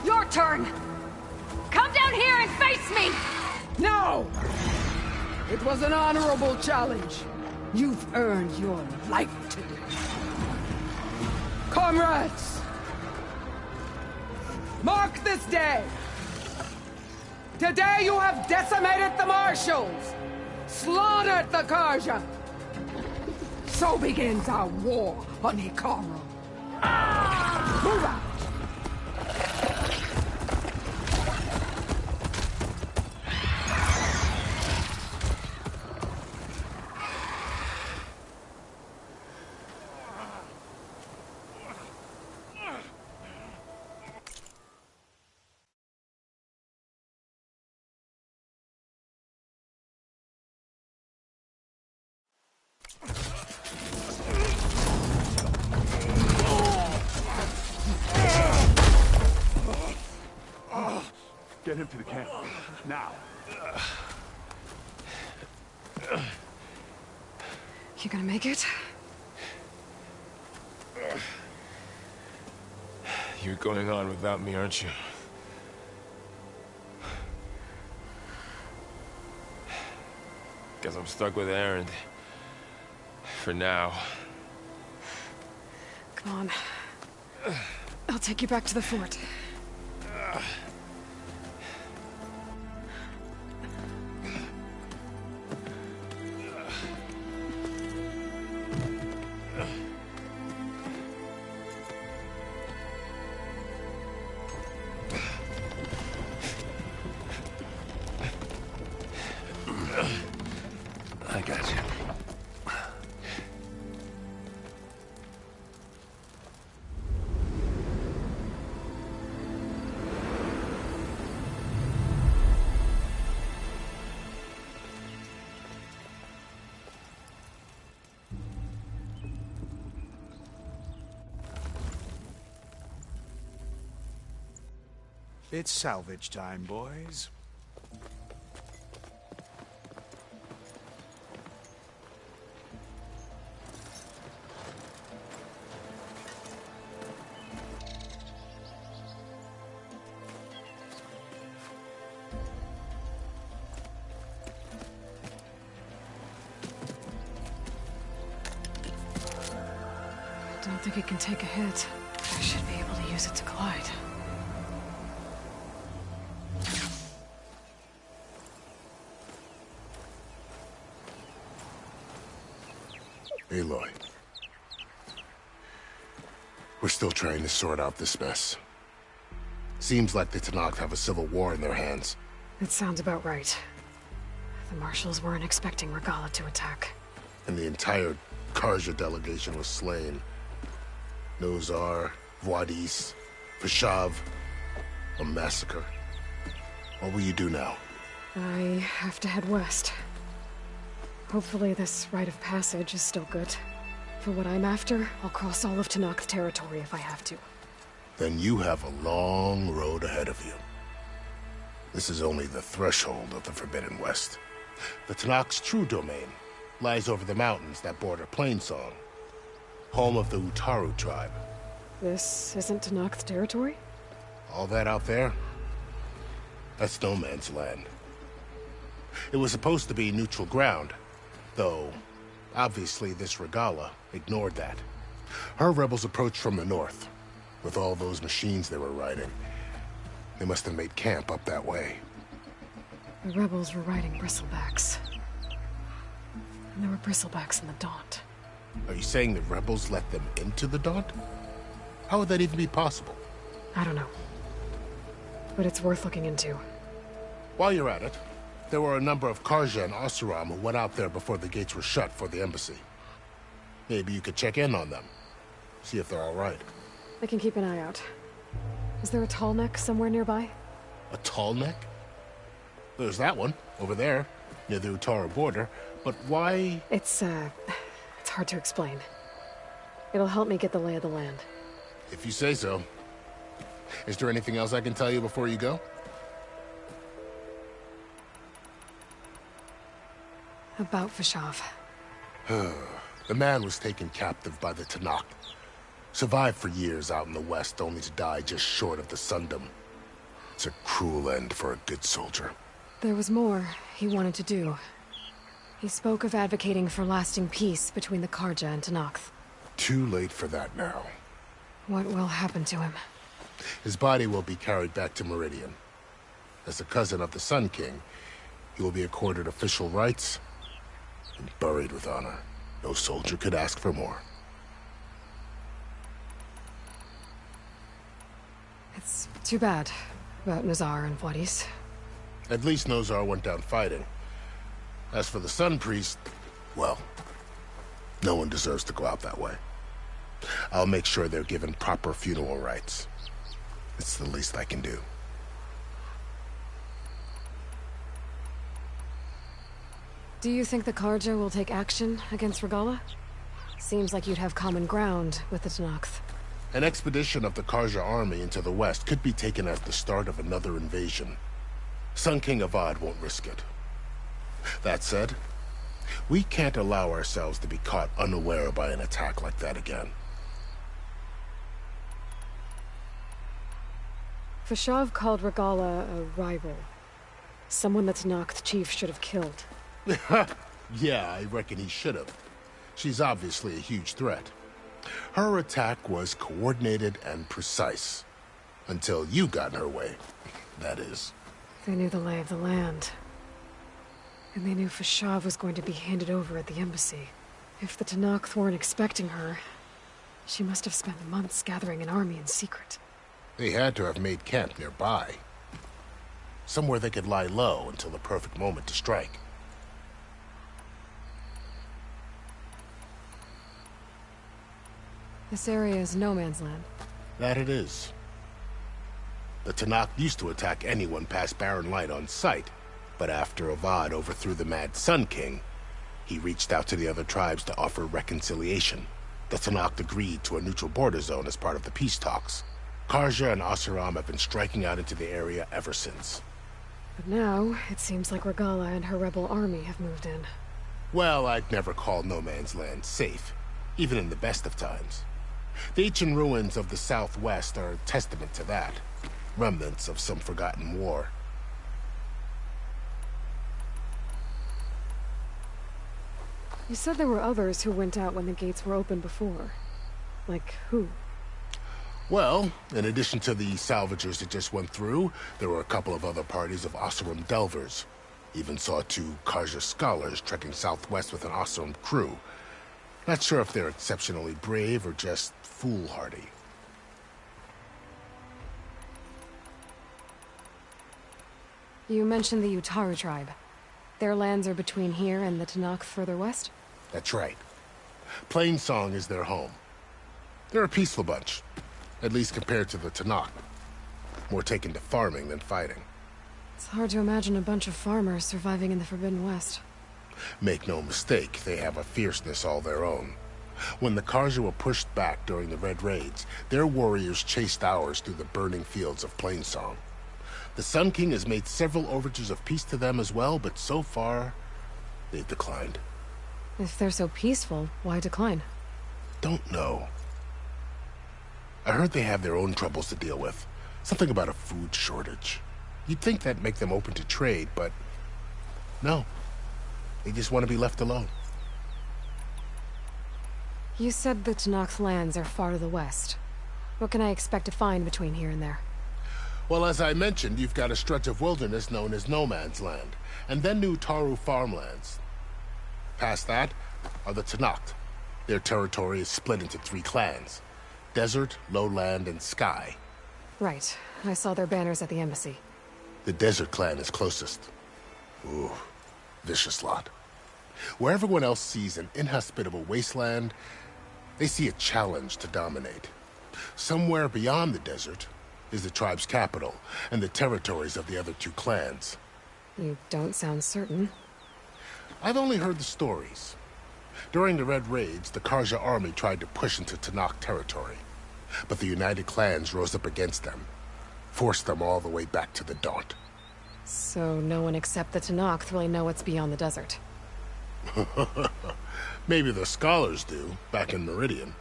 Your turn. Come down here and face me. No! It was an honorable challenge. You've earned your life today. Comrades! Mark this day! Today you have decimated the Marshals! Slaughtered the Karja! So begins our war on Hikaru. Move out! Get him to the camp. Now. You gonna make it? You're going on without me, aren't you? Guess I'm stuck with Erend. For now. Come on. I'll take you back to the fort. I got you. It's salvage time, boys. think it can take a hit. I should be able to use it to glide. Aloy. We're still trying to sort out this mess. Seems like the Tenakth have a civil war in their hands. That sounds about right. The Marshals weren't expecting Regalla to attack. And the entire Carja delegation was slain. Nozar, Wadis, Fashav, a massacre. What will you do now? I have to head west. Hopefully this rite of passage is still good. For what I'm after, I'll cross all of Tenakth territory if I have to. Then you have a long road ahead of you. This is only the threshold of the Forbidden West. The Tenakth's true domain lies over the mountains that border Plainsong, home of the Utaru tribe. This isn't Tenakth territory? All that out there? That's no man's land. It was supposed to be neutral ground, though obviously this Regalla ignored that. Her rebels approached from the north, with all those machines they were riding. They must have made camp up that way. The rebels were riding bristlebacks. And there were bristlebacks in the Daunt. Are you saying the rebels let them into the Daunt? How would that even be possible? I don't know. But it's worth looking into. While you're at it, there were a number of Carja and Oseram who went out there before the gates were shut for the embassy. Maybe you could check in on them. See if they're all right. I can keep an eye out. Is there a tall neck somewhere nearby? A tall neck? There's that one, over there, near the Utaru border. But why? It's hard to explain. It'll help me get the lay of the land. If you say so. Is there anything else I can tell you before you go? About Fashav. The man was taken captive by the Tenakth. Survived for years out in the west, only to die just short of the Sundom. It's a cruel end for a good soldier. There was more he wanted to do. He spoke of advocating for lasting peace between the Carja and Tenakth. Too late for that now. What will happen to him? His body will be carried back to Meridian. As a cousin of the Sun King, he will be accorded official rights and buried with honor. No soldier could ask for more. It's too bad about Nozar and Wadis. At least Nozar went down fighting. As for the Sun Priest, well, no one deserves to go out that way. I'll make sure they're given proper funeral rites. It's the least I can do. Do you think the Carja will take action against Regalla? Seems like you'd have common ground with the Tenakth. An expedition of the Carja army into the west could be taken as the start of another invasion. Sun King Avad won't risk it. That said, we can't allow ourselves to be caught unaware by an attack like that again. Fashav called Regalla a rival. Someone the Tenakth chief should have killed. Yeah, I reckon he should have. She's obviously a huge threat. Her attack was coordinated and precise. Until you got in her way, that is. They knew the lay of the land. And they knew Fashav was going to be handed over at the embassy. If the Tenakth weren't expecting her, she must have spent months gathering an army in secret. They had to have made camp nearby. Somewhere they could lie low until the perfect moment to strike. This area is no man's land. That it is. The Tenakth used to attack anyone past Barren Light on sight, but after Avad overthrew the Mad Sun King, he reached out to the other tribes to offer reconciliation. The Tenakth agreed to a neutral border zone as part of the peace talks. Carja and Oseram have been striking out into the area ever since. But now, it seems like Regalla and her rebel army have moved in. Well, I'd never call no man's land safe, even in the best of times. The ancient ruins of the Southwest are a testament to that. Remnants of some forgotten war. You said there were others who went out when the gates were open before. Like who? Well, in addition to the salvagers that just went through, there were a couple of other parties of Oseram delvers. Even saw 2 Carja scholars trekking southwest with an Oseram crew. Not sure if they're exceptionally brave or just foolhardy. You mentioned the Utaru tribe. Their lands are between here and the Tenakth further west? That's right. Plainsong is their home. They're a peaceful bunch, at least compared to the Tenakth. More taken to farming than fighting. It's hard to imagine a bunch of farmers surviving in the Forbidden West. Make no mistake, they have a fierceness all their own. When the Carja were pushed back during the Red Raids, their warriors chased ours through the burning fields of Plainsong. The Sun King has made several overtures of peace to them as well, but so far, they've declined. If they're so peaceful, why decline? Don't know. I heard they have their own troubles to deal with. Something about a food shortage. You'd think that'd make them open to trade, but no. They just want to be left alone. You said the Tenakth lands are far to the west. What can I expect to find between here and there? Well, as I mentioned, you've got a stretch of wilderness known as No Man's Land, and then New Taru farmlands. Past that are the Tenakth. Their territory is split into 3 clans: Desert, Lowland, and Sky. Right. I saw their banners at the embassy. The Desert clan is closest. Ooh, vicious lot. Where everyone else sees an inhospitable wasteland, they see a challenge to dominate. Somewhere beyond the desert is the tribe's capital, and the territories of the other 2 clans. You don't sound certain. I've only heard the stories. During the Red Raids, the Carja army tried to push into Tenakth territory, but the United Clans rose up against them, forced them all the way back to the Daunt. So no one except the Tenakth really know what's beyond the desert. Maybe the scholars do, back in Meridian.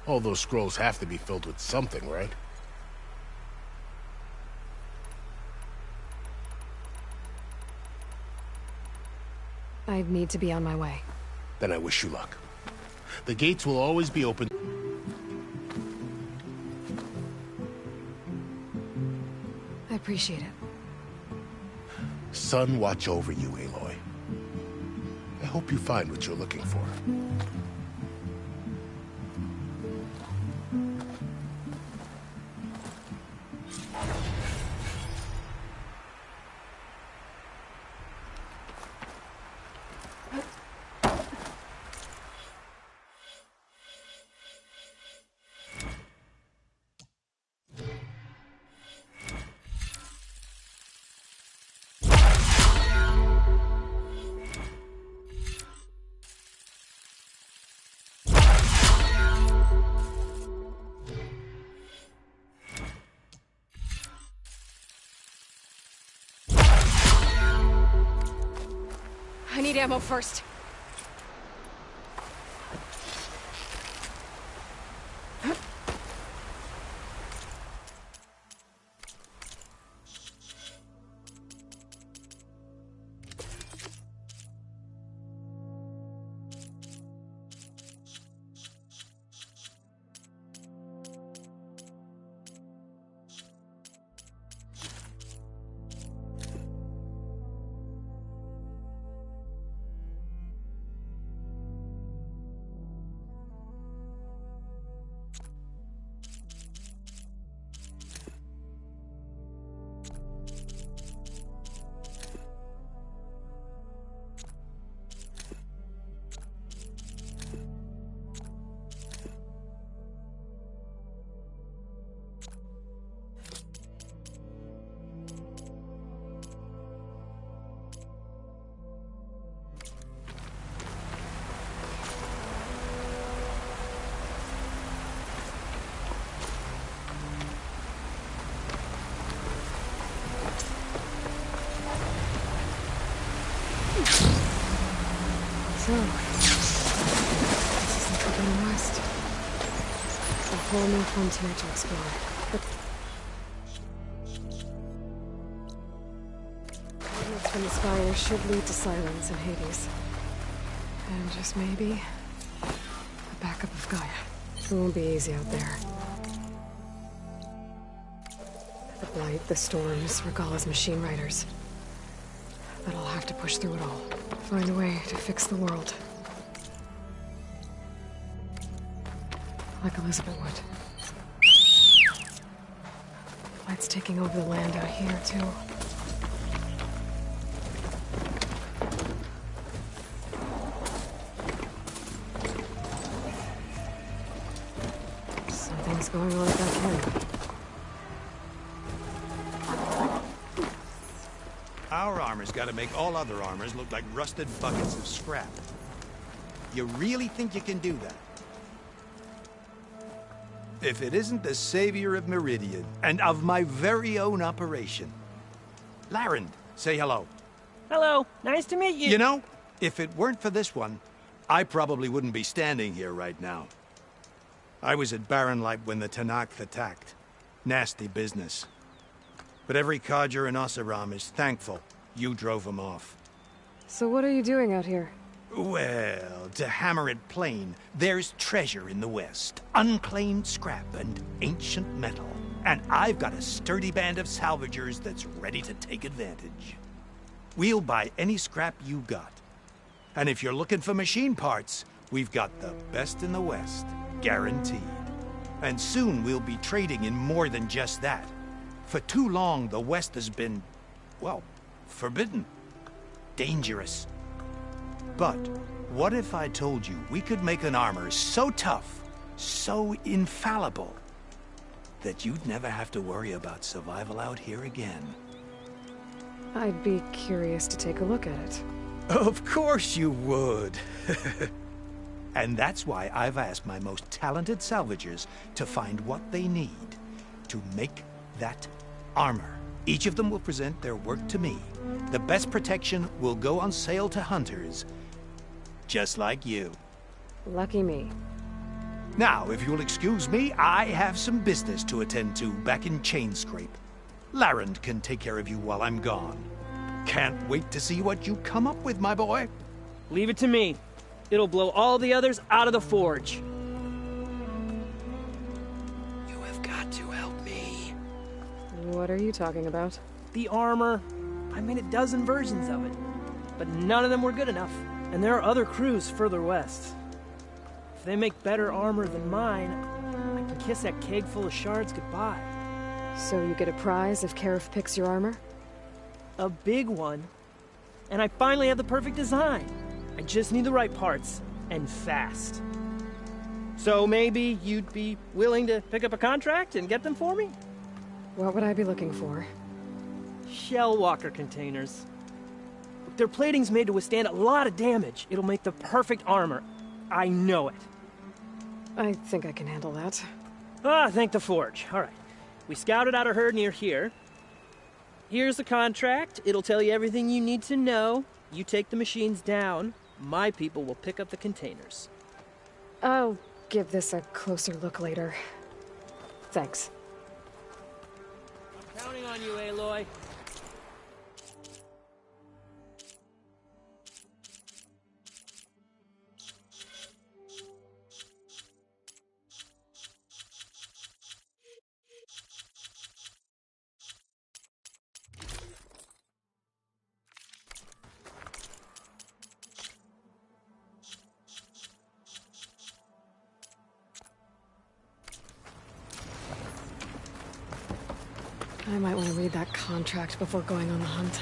All those scrolls have to be filled with something, right? I need to be on my way. Then I wish you luck. The gates will always be open. I appreciate it. Sun watch over you, Aloy. I hope you find what you're looking for. I need ammo first. So, this is the Forbidden West. A whole new frontier to explore. But coordinates from the Spire should lead to Silence and Hades. And just maybe, a backup of Gaia. It won't be easy out there. The blight, the storms, Regalla's machine riders. But I'll have to push through it all. Find a way to fix the world. Like Elizabeth would. Blight's taking over the land out here, too. Something's going on back here. Our armor's gotta make all other armors look like rusted buckets of scrap. You really think you can do that? If it isn't the savior of Meridian, and of my very own operation. Larend, say hello. Hello, nice to meet you. You know, if it weren't for this one, I probably wouldn't be standing here right now. I was at Barrenlight when the Tenakth attacked. Nasty business. But every Carja in Oseram is thankful you drove them off. So what are you doing out here? Well, to hammer it plain, there's treasure in the West. Unclaimed scrap and ancient metal. And I've got a sturdy band of salvagers that's ready to take advantage. We'll buy any scrap you got. And if you're looking for machine parts, we've got the best in the West, guaranteed. And soon we'll be trading in more than just that. For too long, the West has been, well, forbidden. Dangerous. But what if I told you we could make an armor so tough, so infallible, that you'd never have to worry about survival out here again? I'd be curious to take a look at it. Of course you would. And that's why I've asked my most talented salvagers to find what they need to make that armor. Each of them will present their work to me. The best protection will go on sale to hunters, just like you. Lucky me. Now, if you'll excuse me, I have some business to attend to back in Chainscrape. Larend can take care of you while I'm gone. Can't wait to see what you come up with, my boy. Leave it to me. It'll blow all the others out of the forge. You have got to help me. What are you talking about? The armor. I made a dozen versions of it, but none of them were good enough. And there are other crews further west. If they make better armor than mine, I can kiss that keg full of shards goodbye. So you get a prize if Karif picks your armor? A big one. And I finally have the perfect design. I just need the right parts, and fast. So maybe you'd be willing to pick up a contract and get them for me? What would I be looking for? Shellwalker containers. Their plating's made to withstand a lot of damage. It'll make the perfect armor. I know it. I think I can handle that. Ah, thank the Forge. All right. We scouted out a herd near here. Here's the contract. It'll tell you everything you need to know. You take the machines down. My people will pick up the containers. I'll give this a closer look later. Thanks. I'm counting on you, Aloy. I might want to read that contract before going on the hunt.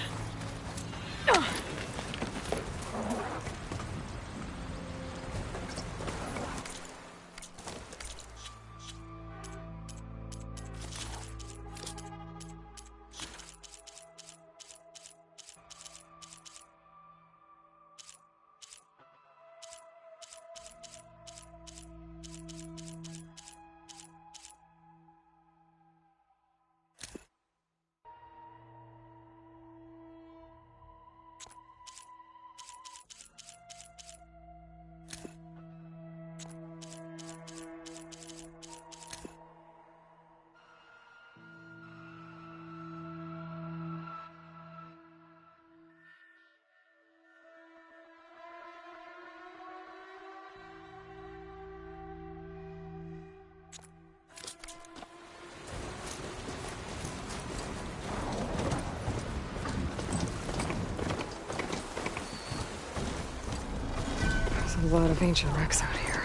A lot of ancient wrecks out here.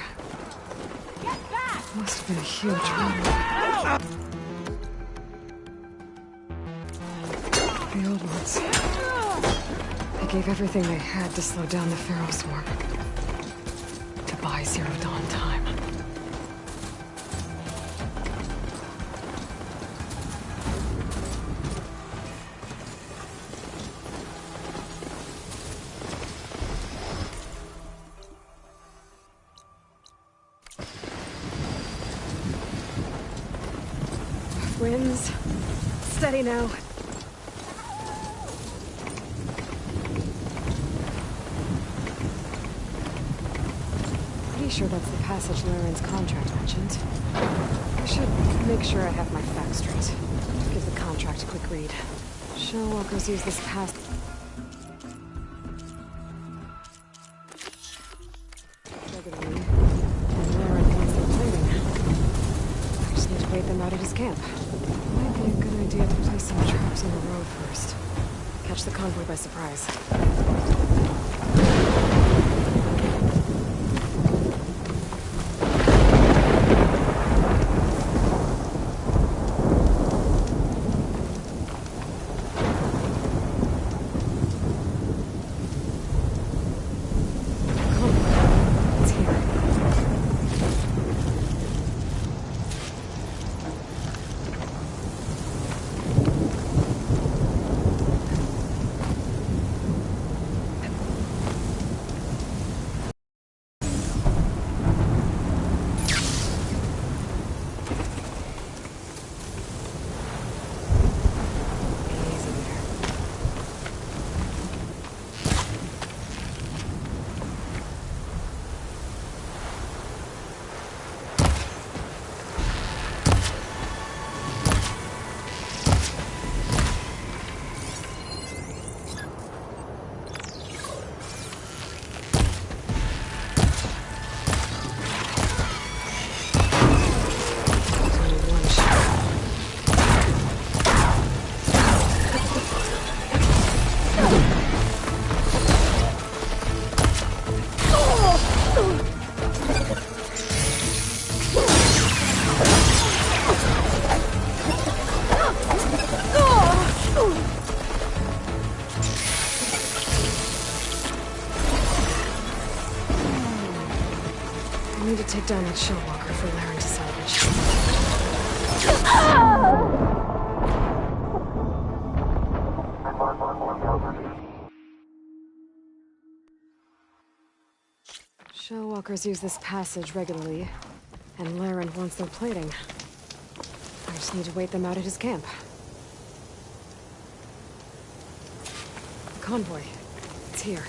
Must have been a huge one. The old ones. They gave everything they had to slow down the Pharaoh swarm. To buy Zero Dawn time. Winds. Steady now. Pretty sure that's the passage Laren's contract mentioned. I should make sure I have my facts straight. Give the contract a quick read. Shellwalkers use this pass... regularly, and Laren wants their plating. I just need to wait them out at his camp. Might be a good idea to place some traps on the road first. Catch the convoy by surprise. I need to take down that Shellwalker for Laren to salvage. Shellwalkers use this passage regularly, and Laren wants their plating. I just need to wait them out at his camp. The convoy. It's here.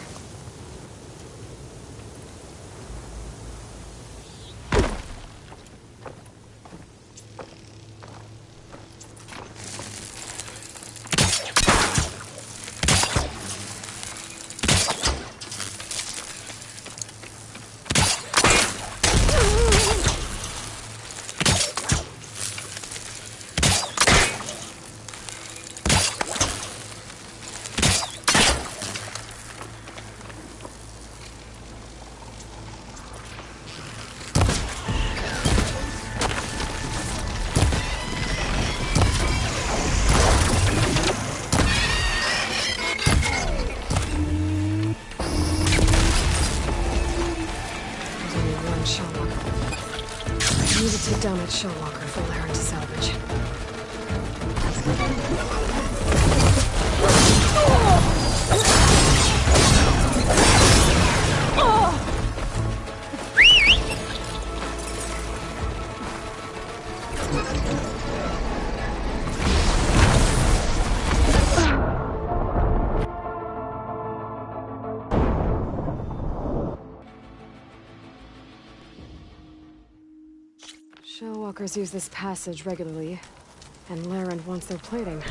Take down that Shellwalker for Laren to salvage. Shellwalkers use this passage regularly, and Laren wants their plating.